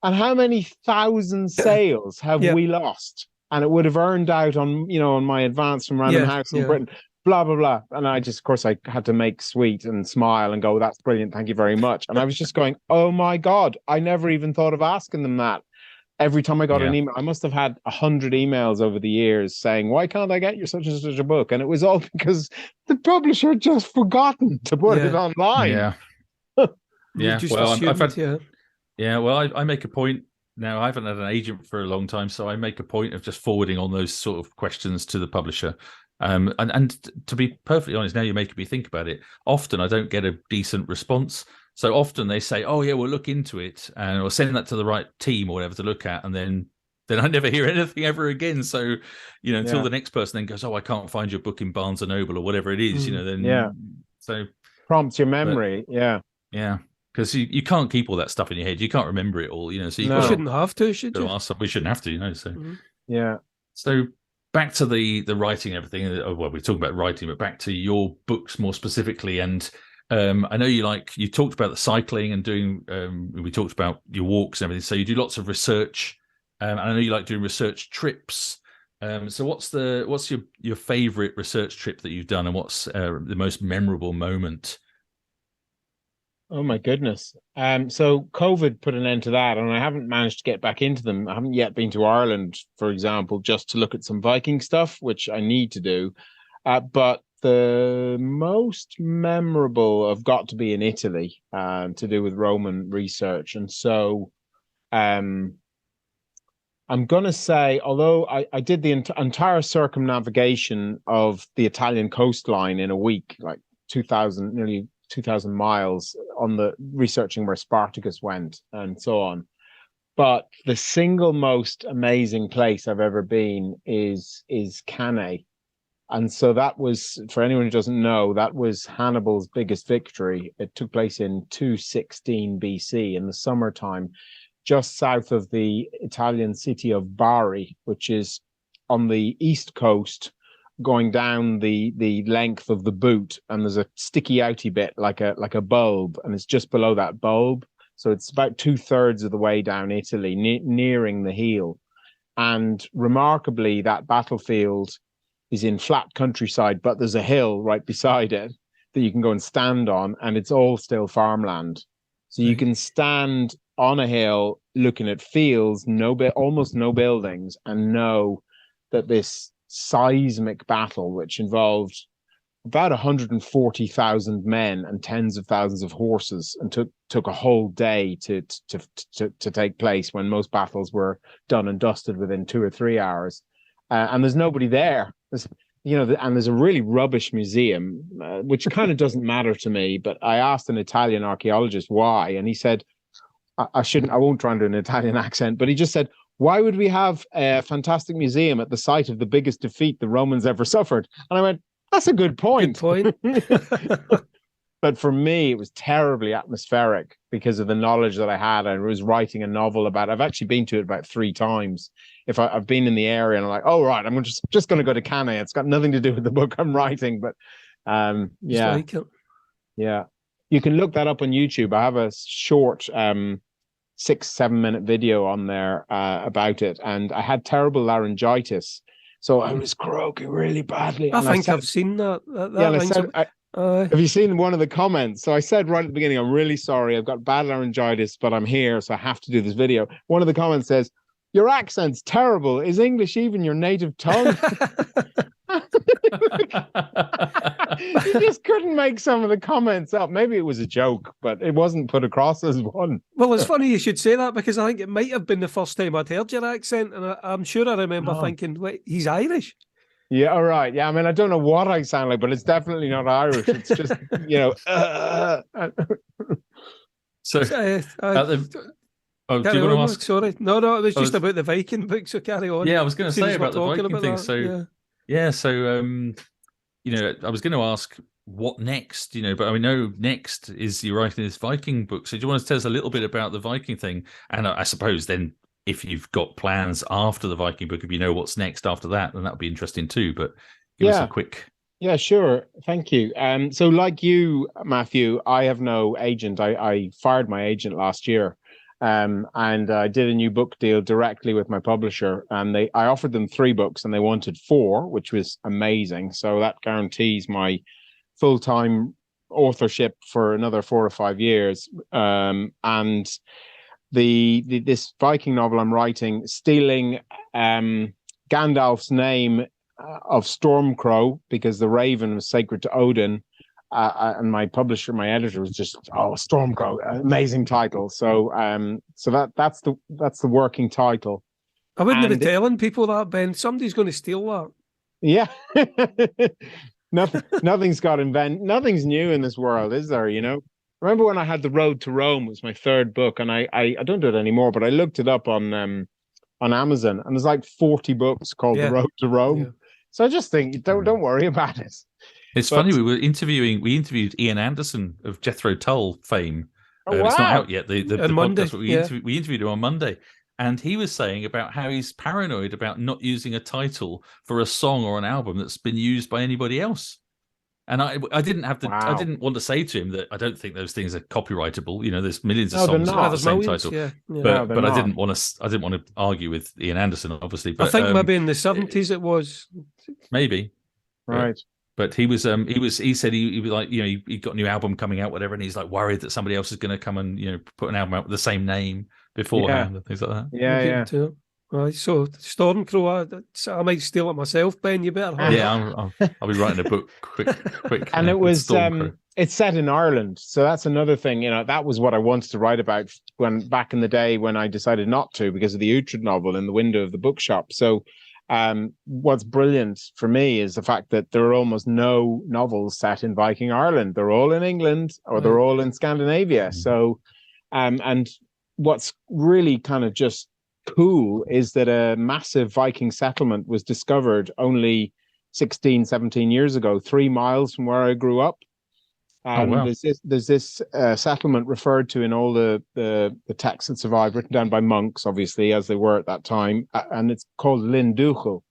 and how many thousand sales have we lost? And it would have earned out on my advance from Random House in Britain, blah blah blah. And I just, of course, I had to make sweet and smile and go, "That's brilliant, thank you very much." And I was just going, "Oh my God, I never even thought of asking them that." Every time I got an email, I must have had 100 emails over the years saying, "Why can't I get your such and such a book?" And it was all because the publisher had just forgotten to put it online. Yeah. Well, I make a point now. I haven't had an agent for a long time, so I make a point of just forwarding on those sort of questions to the publisher. And to be perfectly honest, now you're making me think about it. Often I don't get a decent response. So often they say, "Oh yeah, we'll look into it," and we'll send that to the right team or whatever to look at, and then I never hear anything ever again. So until the next person then goes, "Oh, I can't find your book in Barnes and Noble," or whatever it is, So prompts your memory, because you can't keep all that stuff in your head. You can't remember it all, So you shouldn't have to, should you? We shouldn't have to, So yeah. So back to the writing and everything. Well, we're talking about writing, but back to your books more specifically. And I know you talked about the cycling and doing. We talked about your walks and everything. So you do lots of research. And I know you like doing research trips. So what's your favorite research trip that you've done, and what's the most memorable moment? Oh my goodness. So COVID put an end to that, and I haven't managed to get back into them. I haven't yet been to Ireland, for example, just to look at some Viking stuff, which I need to do. But the most memorable have got to be in Italy, to do with Roman research. And so I'm going to say, although I did the entire circumnavigation of the Italian coastline in a week, like nearly 2,000 miles on the researching where Spartacus went and so on. But the single most amazing place I've ever been is Cannae. And so that was, for anyone who doesn't know, that was Hannibal's biggest victory. It took place in 216 BC in the summertime, just south of the Italian city of Bari, which is on the east coast, going down the length of the boot, and there's a sticky outy bit like a bulb, and it's just below that bulb. So it's about 2/3 of the way down Italy, nearing the heel. And remarkably, that battlefield is in flat countryside, but there's a hill right beside it that you can go and stand on, and it's all still farmland. So you can stand on a hill looking at fields, almost no buildings, and know that this seismic battle, which involved about 140,000 men and tens of thousands of horses, and took a whole day to take place, when most battles were done and dusted within 2 or 3 hours. And there's nobody there. And there's a really rubbish museum, which kind of doesn't matter to me. But I asked an Italian archaeologist why, and he said, I won't try and do an Italian accent, but he just said, why would we have a fantastic museum at the site of the biggest defeat the Romans ever suffered? And I went, that's a good point. Good point. But for me, it was terribly atmospheric because of the knowledge that I had. I was writing a novel about it. I've actually been to it about 3 times. If I've been in the area and I'm like, oh, right, I'm just going to go to Cannae. It's got nothing to do with the book I'm writing. But yeah. Yeah. You can look that up on YouTube. I have a short 6-7 minute video on there about it. And I had terrible laryngitis. So I was croaking really badly. I think I've seen that. Have you seen one of the comments? So I said right at the beginning, I'm really sorry. I've got bad laryngitis, but I'm here, so I have to do this video. One of the comments says, your accent's terrible. Is English even your native tongue? You just couldn't make some of the comments up. Maybe it was a joke, but it wasn't put across as one. Well, it's funny you should say that, because I think it might have been the first time I'd heard your accent, and I'm sure I remember thinking, wait, he's Irish. Yeah, all right. Yeah, I mean, I don't know what I sound like, but it's definitely not Irish. It's just, So, do you want to ask? Sorry, no, it was just about the Viking book. So carry on. Yeah, I was going to say about the Viking thing. So, I was going to ask what next. But I know next is you're writing this Viking book. So, do you want to tell us a little bit about the Viking thing? And I suppose then, if you've got plans after the Viking book, if you know what's next after that, then that would be interesting too. But give us a quick. Yeah, sure. Thank you. So like you, Matthew, I have no agent. I fired my agent last year, and I did a new book deal directly with my publisher. And I offered them 3 books, and they wanted 4, which was amazing. So that guarantees my full-time authorship for another 4 or 5 years. And this Viking novel I'm writing, stealing Gandalf's name of Stormcrow, because the raven was sacred to Odin, and my publisher, my editor, was just Stormcrow, amazing title. So that's the working title. I wouldn't be telling people that, Ben. Somebody's going to steal that. Yeah. Nothing's new in this world, is there? Remember when I had The Road to Rome, was my 3rd book, and I don't do it anymore, but I looked it up on Amazon, and there's like 40 books called The Road to Rome. Yeah. So I just think don't worry about it. It's funny, we interviewed Ian Anderson of Jethro Tull fame. It's not out yet. The podcast, but we interviewed him on Monday, And he was saying about how he's paranoid about not using a title for a song or an album that's been used by anybody else. And I didn't have to. Wow. I didn't want to say to him that I don't think those things are copyrightable. There's millions of No, they're songs that not. have the There's same millions, title. yeah. No, they're But I not. didn't want to. I didn't want to argue with Ian Anderson, obviously. But I think maybe in the 70s it was. maybe. Right. But he was. He said he was like, he got a new album coming out, whatever, and he's like worried that somebody else is going to come and put an album out with the same name beforehand and things like that. Yeah. Right, so Stormcrow, I might steal it myself, Ben. You better. Yeah, I'll be writing a book quick. And it was Stormcrow. it's set in Ireland, so that's another thing. That was what I wanted to write about when back in the day when I decided not to because of the Uhtred novel in the window of the bookshop. So, what's brilliant for me is the fact that there are almost no novels set in Viking Ireland. They're all in England or they're all in Scandinavia. Mm-hmm. So, and what's really kind of just cool is that a massive Viking settlement was discovered only 16, 17 years ago, 3 miles from where I grew up. Wow. There's this settlement referred to in all the texts that survive, written down by monks, obviously, as they were at that time, and it's called Linduchel.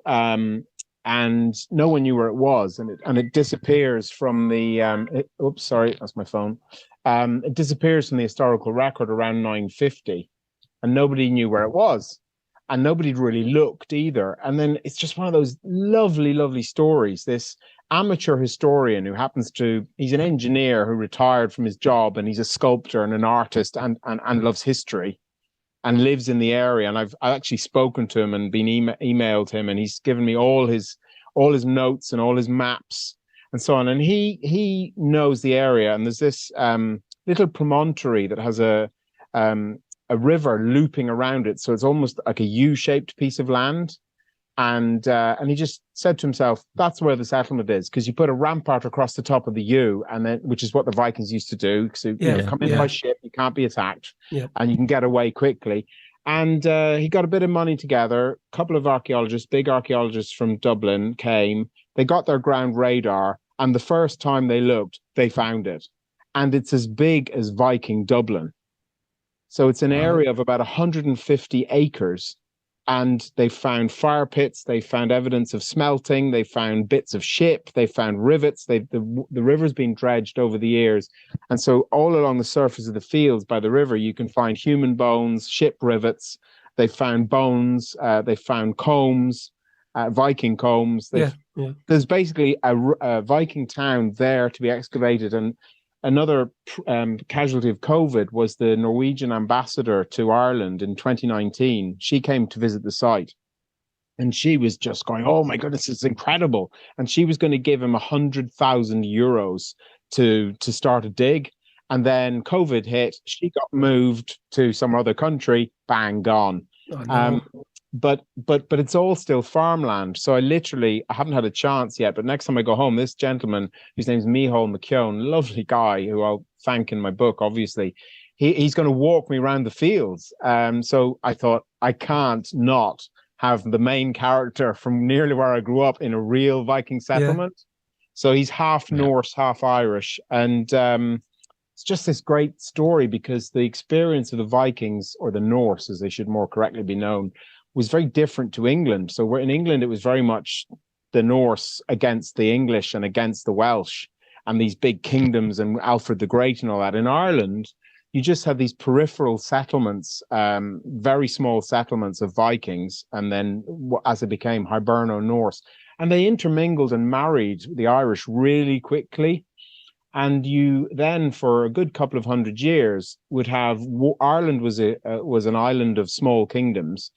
And no one knew where it was, and it disappears from the oops, sorry, that's my phone. It disappears from the historical record around 950. And nobody knew where it was. And nobody really looked either. And then it's just one of those lovely, lovely stories. This amateur historian who he's an engineer who retired from his job, and he's a sculptor and an artist and loves history and lives in the area. And I've actually spoken to him and been emailed him, and he's given me all his notes and all his maps and so on. And he knows the area. And there's this little promontory that has a river looping around it, so it's almost like a U-shaped piece of land. And he just said to himself, "That's where the settlement is," because you put a rampart across the top of the U, and then which is what the Vikings used to do. So come in by ship, you can't be attacked, and you can get away quickly. And he got a bit of money together. A couple of big archaeologists from Dublin came. They got their ground radar, and the first time they looked, they found it, and it's as big as Viking Dublin. So it's an area of about 150 acres, and they found fire pits. They found evidence of smelting. They found bits of ship. They found rivets. The river's been dredged over the years. And so all along the surface of the fields by the river, you can find human bones, ship rivets. They found bones. They found combs, Viking combs. There's basically a Viking town there to be excavated. And another casualty of COVID was the Norwegian ambassador to Ireland in 2019. She came to visit the site, and she was just going, "Oh my goodness, it's incredible!" And she was going to give him 100,000 euros to start a dig. And then COVID hit. She got moved to some other country. Bang, gone. Oh, no. But it's all still farmland. So I haven't had a chance yet. But next time I go home, this gentleman, whose name's Micheál McKellen, lovely guy who I'll thank in my book, obviously, he's going to walk me around the fields. So I thought I can't not have the main character from nearly where I grew up in a real Viking settlement. Yeah. So he's half Norse, half Irish, and it's just this great story because the experience of the Vikings, or the Norse, as they should more correctly be known, was very different to England. So in England, it was very much the Norse against the English and against the Welsh and these big kingdoms and Alfred the Great and all that. In Ireland, you just had these peripheral settlements, very small settlements of Vikings, and then as it became Hiberno-Norse. And they intermingled and married the Irish really quickly. And you then, for a good couple of 100 years, would have Ireland was an island of small kingdoms,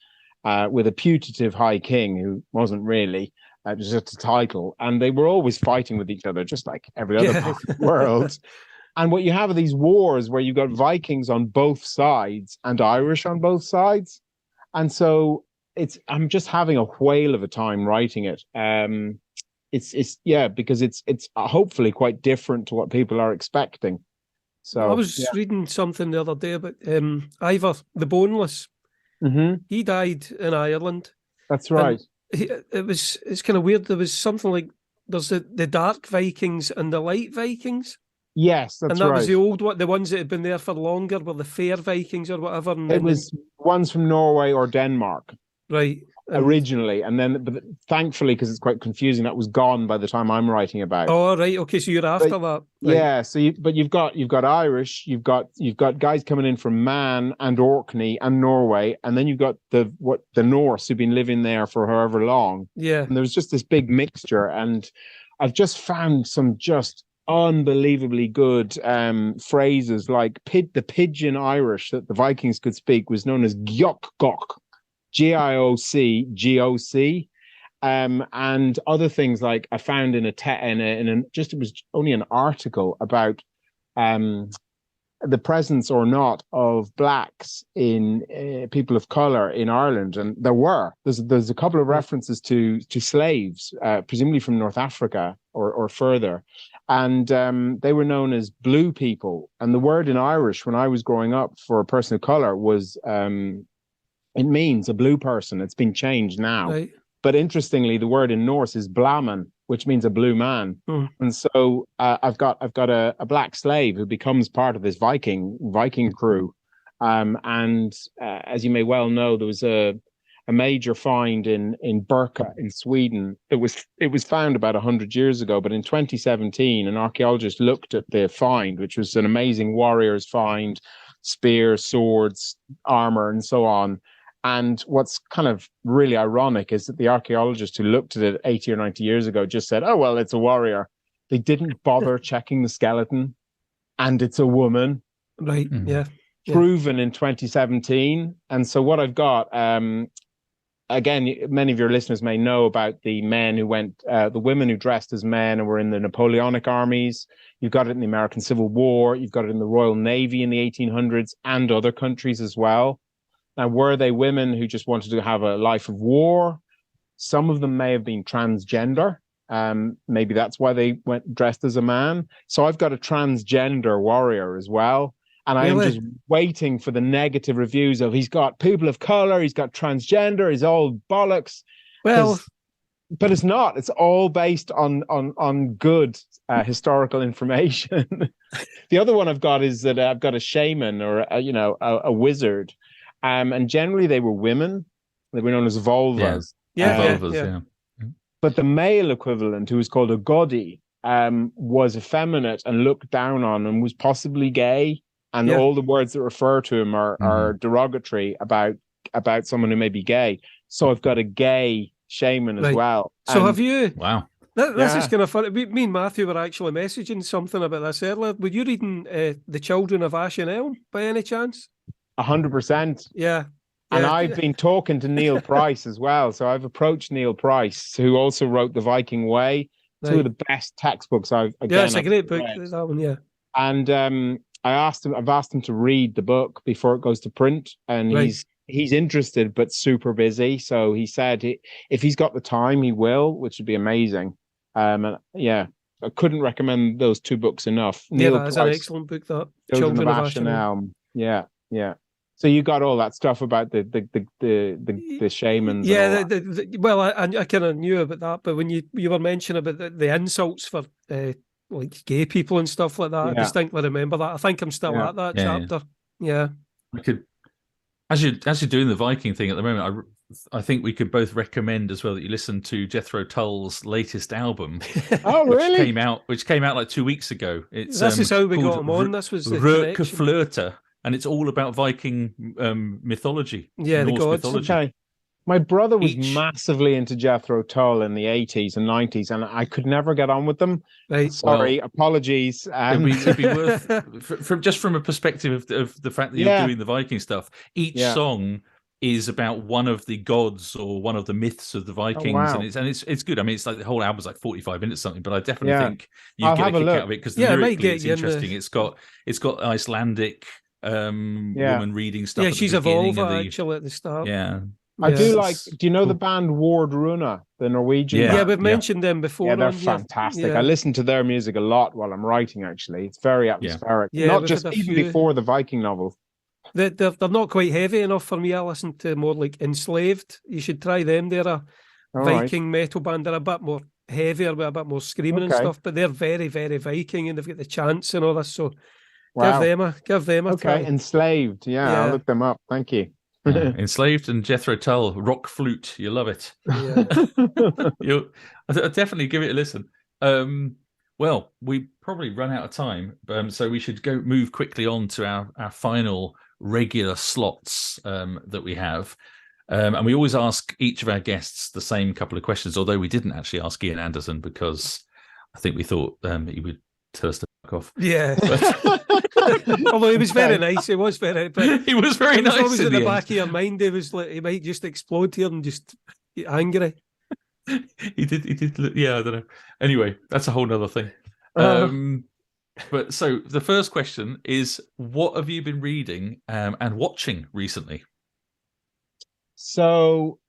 with a putative high king who wasn't really, just a title. And they were always fighting with each other, just like every other part of the world. And what you have are these wars where you've got Vikings on both sides and Irish on both sides. And so I'm just having a whale of a time writing it. Because it's hopefully quite different to what people are expecting. So I was reading something the other day about Ivor the Boneless. Mm-hmm. He died in Ireland. That's right. It's kind of weird. There was something like there's the Dark Vikings and the Light Vikings. Yes, that's And that right. was the old one, the ones that had been there for longer were the fair Vikings or whatever. And It was ones from Norway or Denmark. Right. Originally, and then, but thankfully, because it's quite confusing, that was gone by the time I'm writing about. Oh, right. Okay, so you're after that. Right. Yeah. So, you've got Irish, you've got guys coming in from Man and Orkney and Norway, and then you've got the Norse who've been living there for however long. Yeah. And there's just this big mixture, and I've just found some just unbelievably good phrases like the pidgin Irish that the Vikings could speak was known as Giocgok. Giocgoc, and other things like I found in it was only an article about the presence or not of blacks in people of color in Ireland, and there's a couple of references to slaves, presumably from North Africa or further, and they were known as blue people. And the word in Irish when I was growing up for a person of color was it means a blue person. It's been changed now. Right. But interestingly, the word in Norse is blaman, which means a blue man. And so I've got a black slave who becomes part of this Viking crew. And as you may well know, there was a major find in Birka in Sweden. It was found about 100 years ago, but in 2017, an archaeologist looked at the find, which was an amazing warrior's find, spears, swords, armor, and so on. And what's kind of really ironic is that the archaeologist who looked at it 80 or 90 years ago just said, oh, well, it's a warrior. They didn't bother checking the skeleton, and it's a woman. Right, yeah. Proven in 2017. And so what I've got, again, many of your listeners may know about the men who went, the women who dressed as men and were in the Napoleonic armies. You've got it in the American Civil War. You've got it in the Royal Navy in the 1800s and other countries as well. Now, were they women who just wanted to have a life of war? Some of them may have been transgender. Maybe that's why they went dressed as a man. So I've got a transgender warrior as well. And I am just waiting for the negative reviews of he's got people of color, he's got transgender, he's all bollocks. Well, but it's not. It's all based on good historical information. The other one I've got is that I've got a shaman or a wizard. And generally they were women. They were known as vulvas. Yeah. But the male equivalent, who was called a godi, was effeminate and looked down on and was possibly gay. And all the words that refer to him are derogatory about someone who may be gay. So I've got a gay shaman as well. So have you? Wow. This is kind of fun. Me and Matthew were actually messaging something about this earlier. Were you reading The Children of Ash and Elm by any chance? 100%. Yeah. And I've been talking to Neil Price as well. So I've approached Neil Price, who also wrote The Viking Way. Two of the best textbooks I've it's a great book, that one, yeah. And I've asked him to read the book before it goes to print, and he's interested but super busy. So he said if he's got the time, he will, which would be amazing. I couldn't recommend those two books enough. Neil Price, an excellent book, that Children of Ash and Elm. Yeah. So you got all that stuff about the shamans. Yeah, well, I kind of knew about that, but when you were mentioning about the insults for like gay people and stuff like that, I distinctly remember that. I think I'm still at that chapter. Yeah. I could, as you're doing the Viking thing at the moment, I think we could both recommend as well that you listen to Jethro Tull's latest album. Oh, really? Which came out like 2 weeks ago. This is how we got him on. This was the Rökeflöte, and it's all about Viking mythology. Yeah, Norse the gods. mythology. Okay. My brother was massively into Jethro Tull in the 80s and 90s, and I could never get on with them. Right. Sorry, apologies. It'd be worth, from a perspective of the fact that you're doing the Viking stuff, each song is about one of the gods or one of the myths of the Vikings, and it's good. I mean, it's like the whole album's like 45 minutes or something, but I definitely think you get a kick out of it because lyrically it's interesting. It's got Icelandic woman reading stuff. Yeah, she's a vulva actually at the start. Yeah. I do like. Do you know the band Ward Runa, the Norwegian? Yeah, we've mentioned them before. Yeah, they're fantastic. I listen to their music a lot while I'm writing. Actually, it's very atmospheric. Yeah, not just even before the Viking novels. They're not quite heavy enough for me. I listen to more like Enslaved. You should try them. They're a Viking metal band. They're a bit more heavier with a bit more screaming and Okay. stuff, but they're very, very Viking, and they've got the chants and all this. So Wow. give them a Okay, try. Enslaved. Yeah, Yeah. I'll look them up. Thank you. Enslaved and Jethro Tull, rock flute. You love it. Yeah. I'll definitely give it a listen. Well, we probably run out of time, so we should move quickly on to our final regular slots that we have. And we always ask each of our guests the same couple of questions, although we didn't actually ask Ian Anderson because I think we thought he would tell us to fuck off. Yeah. Although he was very nice. He was very he was very nice. Always in the back of your mind, he was like, he might just explode here and just get angry. He did. Yeah, I don't know. Anyway, that's a whole nother thing. But so the first question is, what have you been reading and watching recently? So,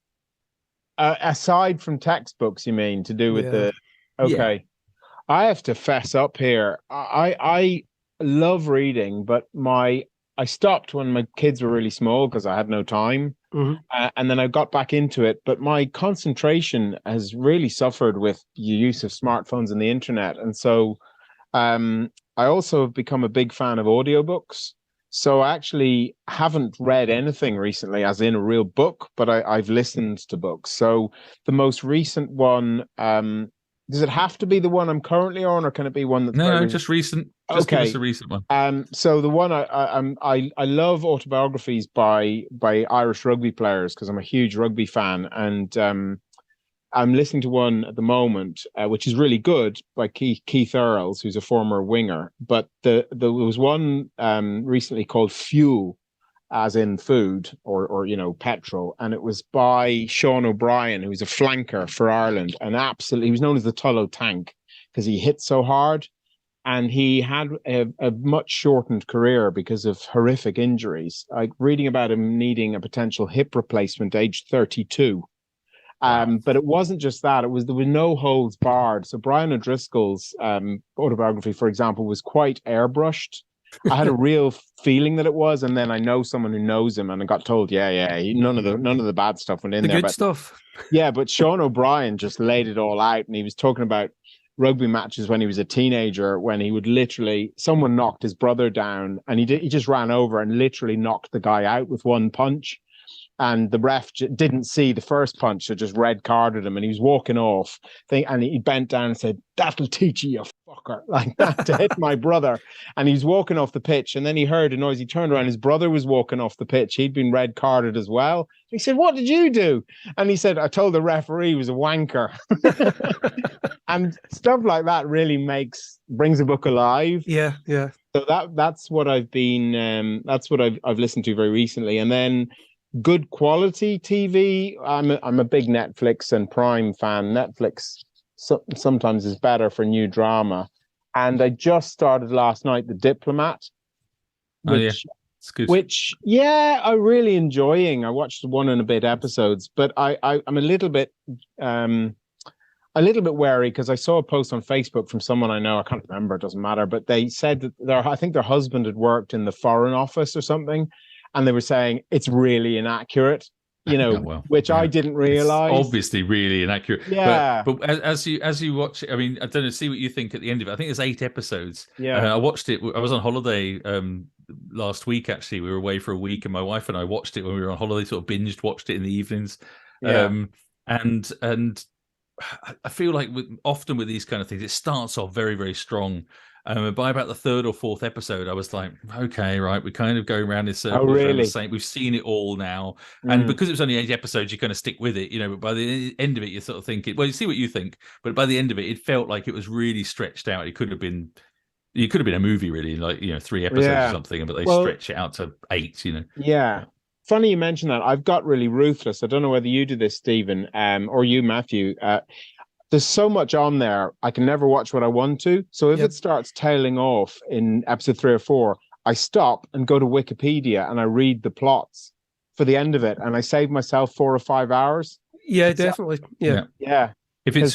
aside from textbooks, you mean to do with the? Okay, yeah. I have to fess up here. I love reading, but I stopped when my kids were really small because I had no time. Mm-hmm. And then I got back into it, but my concentration has really suffered with the use of smartphones and the internet. And so I also have become a big fan of audiobooks. So I actually haven't read anything recently, as in a real book, but I've listened to books. So the most recent one, does it have to be the one I'm currently on, or can it be one that's just recent? Just give us a recent one. So the one I love autobiographies by Irish rugby players because I'm a huge rugby fan, and I'm listening to one at the moment which is really good by Keith Earls, who's a former winger. But there was one recently called Fuel, as in food or petrol, and it was by Sean O'Brien, who's a flanker for Ireland, and absolutely he was known as the Tullow Tank because he hit so hard, and he had a much shortened career because of horrific injuries. Like reading about him needing a potential hip replacement aged 32. But it wasn't just that. There were no holds barred. So Brian O'Driscoll's autobiography, for example, was quite airbrushed. I had a real feeling that it was, and then I know someone who knows him, and I got told, none of the bad stuff went in there. The good stuff. Yeah, but Sean O'Brien just laid it all out, and he was talking about rugby matches when he was a teenager, when he would literally, someone knocked his brother down, and he just ran over and literally knocked the guy out with one punch. And the ref didn't see the first punch, so just red carded him, and he was walking off. And he bent down and said, "That'll teach you, you fucker," like that, to hit my brother. And he's walking off the pitch, and then he heard a noise. He turned around, his brother was walking off the pitch. He'd been red carded as well. He said, "What did you do?" And he said, "I told the referee he was a wanker." And stuff like that really brings a book alive. Yeah. So that's what I've been. That's what I've listened to very recently, and then. Good quality TV. I'm a big Netflix and Prime fan. Netflix sometimes is better for new drama, and I just started last night The Diplomat. It's good. Which I'm really enjoying. I watched 1 and a bit episodes, but I'm a little bit wary because I saw a post on Facebook from someone I know. I can't remember. It doesn't matter. But they said that I think their husband had worked in the Foreign Office or something. And they were saying it's really inaccurate, which I didn't realize. It's obviously really inaccurate. Yeah. But as you watch it, I mean, I don't know, see what you think at the end of it. I think there's 8 episodes. Yeah. I watched it. I was on holiday last week, actually. We were away for a week, and my wife and I watched it when we were on holiday, sort of watched it in the evenings. Yeah. And I feel like often with these kind of things, it starts off very, very strong. By about the 3rd or 4th episode, I was like, okay, right, we kind of go around in circles. Oh, really? We've seen it all now. And because it was only 8 episodes, you kind of stick with it, but by the end of it, you sort of think well, you see what you think, but by the end of it, it felt like it was really stretched out. It could have been a movie, really, like, 3 episodes or something, but they stretch it out to 8, Yeah. Funny you mentioned that. I've got really ruthless. I don't know whether you do this, Stephen, or you, Matthew. There's so much on there, I can never watch what I want to. So if it starts tailing off in episode 3 or 4, I stop and go to Wikipedia and I read the plots for the end of it, and I save myself 4 or 5 hours. Yeah, definitely. Yeah. If it's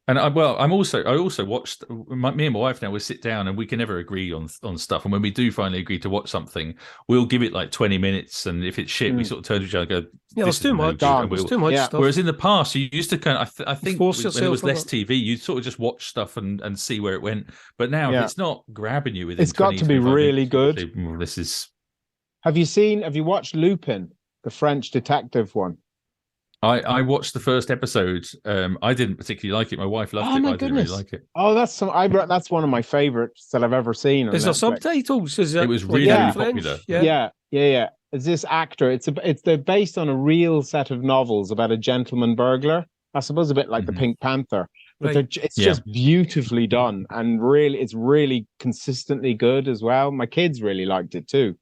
And I also watched. Me and my wife now, we sit down and we can never agree on stuff. And when we do finally agree to watch something, we'll give it like 20 minutes. And if it's shit, we sort of turn to each other and go, Yeah, there's too much. There's too much stuff. Whereas in the past, you used to kind of, I think when there was less that. TV, you'd sort of just watch stuff and see where it went. But now if it's not grabbing you within it's got to be really good. This is. Have you watched Lupin, the French detective one? I watched the first episode. I didn't particularly like it. My wife loved it, but I didn't really like it. Oh, that's one of my favorites that I've ever seen. Is there subtitles? It was really popular. Yeah. It's this actor. They're based on a real set of novels about a gentleman burglar. I suppose a bit like the Pink Panther. But it's just beautifully done, and it's really consistently good as well. My kids really liked it too.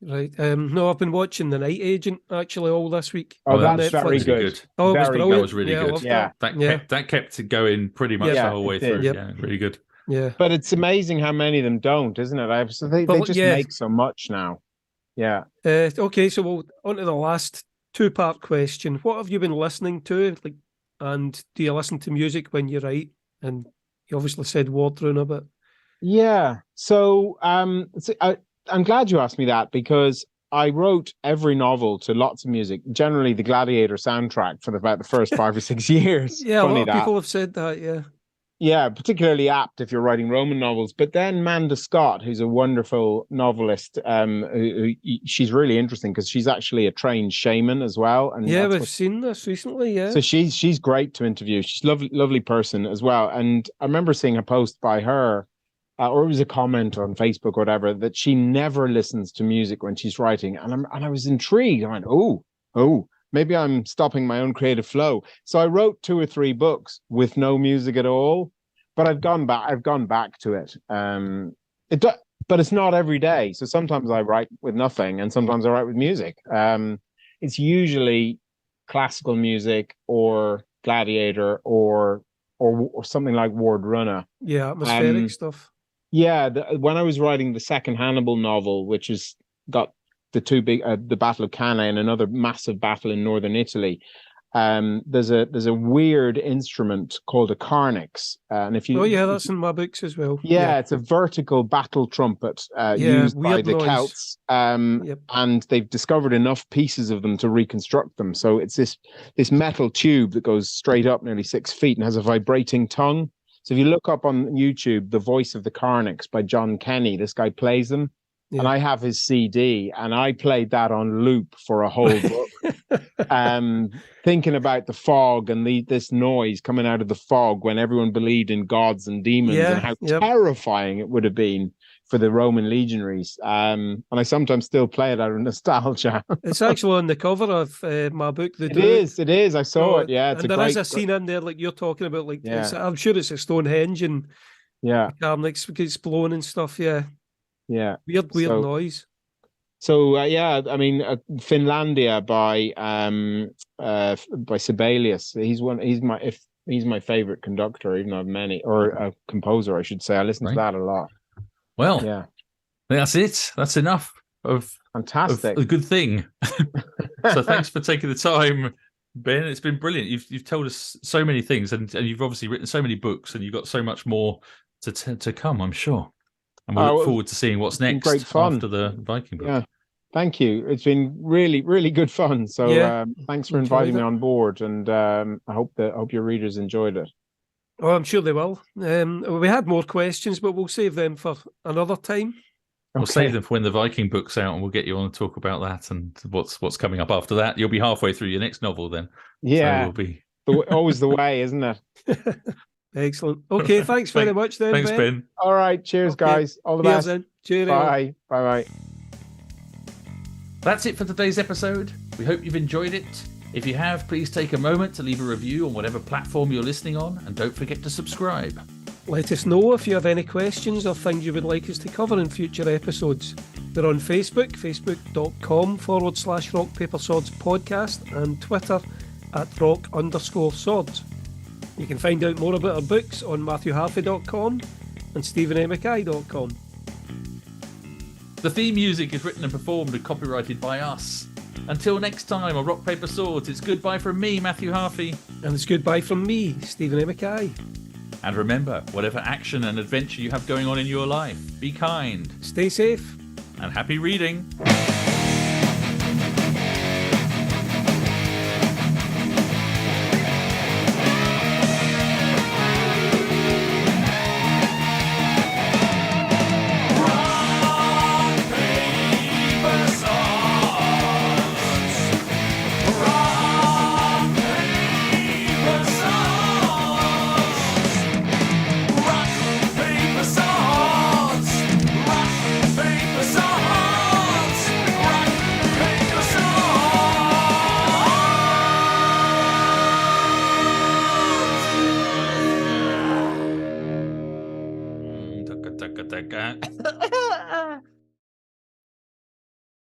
Right. No, I've been watching The Night Agent actually all this week. Oh, that's very good. Oh, it was brilliant. That was really good. Yeah. That kept it going pretty much the whole way through. Yep. Yeah, really good. Yeah. But it's amazing how many of them don't, isn't it? They just make so much now. Yeah. Okay, so we'll on to the last two-part question. What have you been listening to? And do you listen to music when you write? And you obviously said Wardroom a bit. Yeah. So I'm glad you asked me that, because I wrote every novel to lots of music, generally the Gladiator soundtrack for about the first 5 or 6 years. Yeah, a lot of people have said that, yeah. Yeah, particularly apt if you're writing Roman novels. But then Manda Scott, who's a wonderful novelist, she's really interesting because she's actually a trained shaman as well. And we've seen this recently, yeah. So she's great to interview. She's a lovely person as well. And I remember seeing a post by her, or it was a comment on Facebook or whatever, that she never listens to music when she's writing. And I was intrigued. I went, oh, maybe I'm stopping my own creative flow. So I wrote 2 or 3 books with no music at all, but I've gone back to it. But it's not every day. So sometimes I write with nothing, and sometimes I write with music. It's usually classical music or Gladiator or something like Ward Runner. Yeah, atmospheric stuff. Yeah, when I was writing the second Hannibal novel, which has got the two big, the Battle of Cannae and another massive battle in northern Italy, there's a weird instrument called a carnix, and if you that's in my books as well. Yeah, it's a vertical battle trumpet used by the Celts, and they've discovered enough pieces of them to reconstruct them. So it's this metal tube that goes straight up nearly 6 feet and has a vibrating tongue. So if you look up on YouTube, The Voice of the Carnix by John Kenny, this guy plays them. Yeah. And I have his CD, and I played that on loop for a whole book, thinking about the fog and this noise coming out of the fog when everyone believed in gods and demons, and how terrifying it would have been for the Roman legionaries. And I sometimes still play it out of nostalgia. It's actually on the cover of my book. It is. I saw it. Yeah, it's there is a scene in there like you're talking about. I'm sure it's a Stonehenge and Carnix gets blown and stuff. Yeah. Yeah, weird noise. So I mean, Finlandia by Sibelius. He's my favorite conductor, even though I have many, or a composer, I should say. I listen to that a lot. Well, that's it. That's enough of fantastic. Of a good thing. So thanks for taking the time, Ben. It's been brilliant. You've told us so many things, and you've obviously written so many books, and you've got so much more to come, I'm sure. And we'll look forward to seeing what's next after the Viking book. Yeah, thank you. It's been really, really good fun. So thanks for inviting me on board, and I hope your readers enjoyed it. Oh, I'm sure they will. We had more questions, but we'll save them for another time. We'll save them for when the Viking book's out, and we'll get you on to talk about that and what's coming up after that. You'll be halfway through your next novel then. Yeah, so we'll be always the way, isn't it? Excellent. Okay, thanks very much then. Thanks, Ben. All right, cheers, guys. All the best. Then. Cheerio. Bye. Bye. That's it for today's episode. We hope you've enjoyed it. If you have, please take a moment to leave a review on whatever platform you're listening on, and don't forget to subscribe. Let us know if you have any questions or things you would like us to cover in future episodes. We're on Facebook, facebook.com/Rock Paper Swords podcast, and Twitter @rock_swords. You can find out more about our books on MatthewHarvey.com and StephenMcKay.com. The theme music is written and performed and copyrighted by us. Until next time on Rock, Paper, Swords, it's goodbye from me, Matthew Harvey. And it's goodbye from me, Stephen A. Mackay. And remember, whatever action and adventure you have going on in your life, be kind. Stay safe. And happy reading.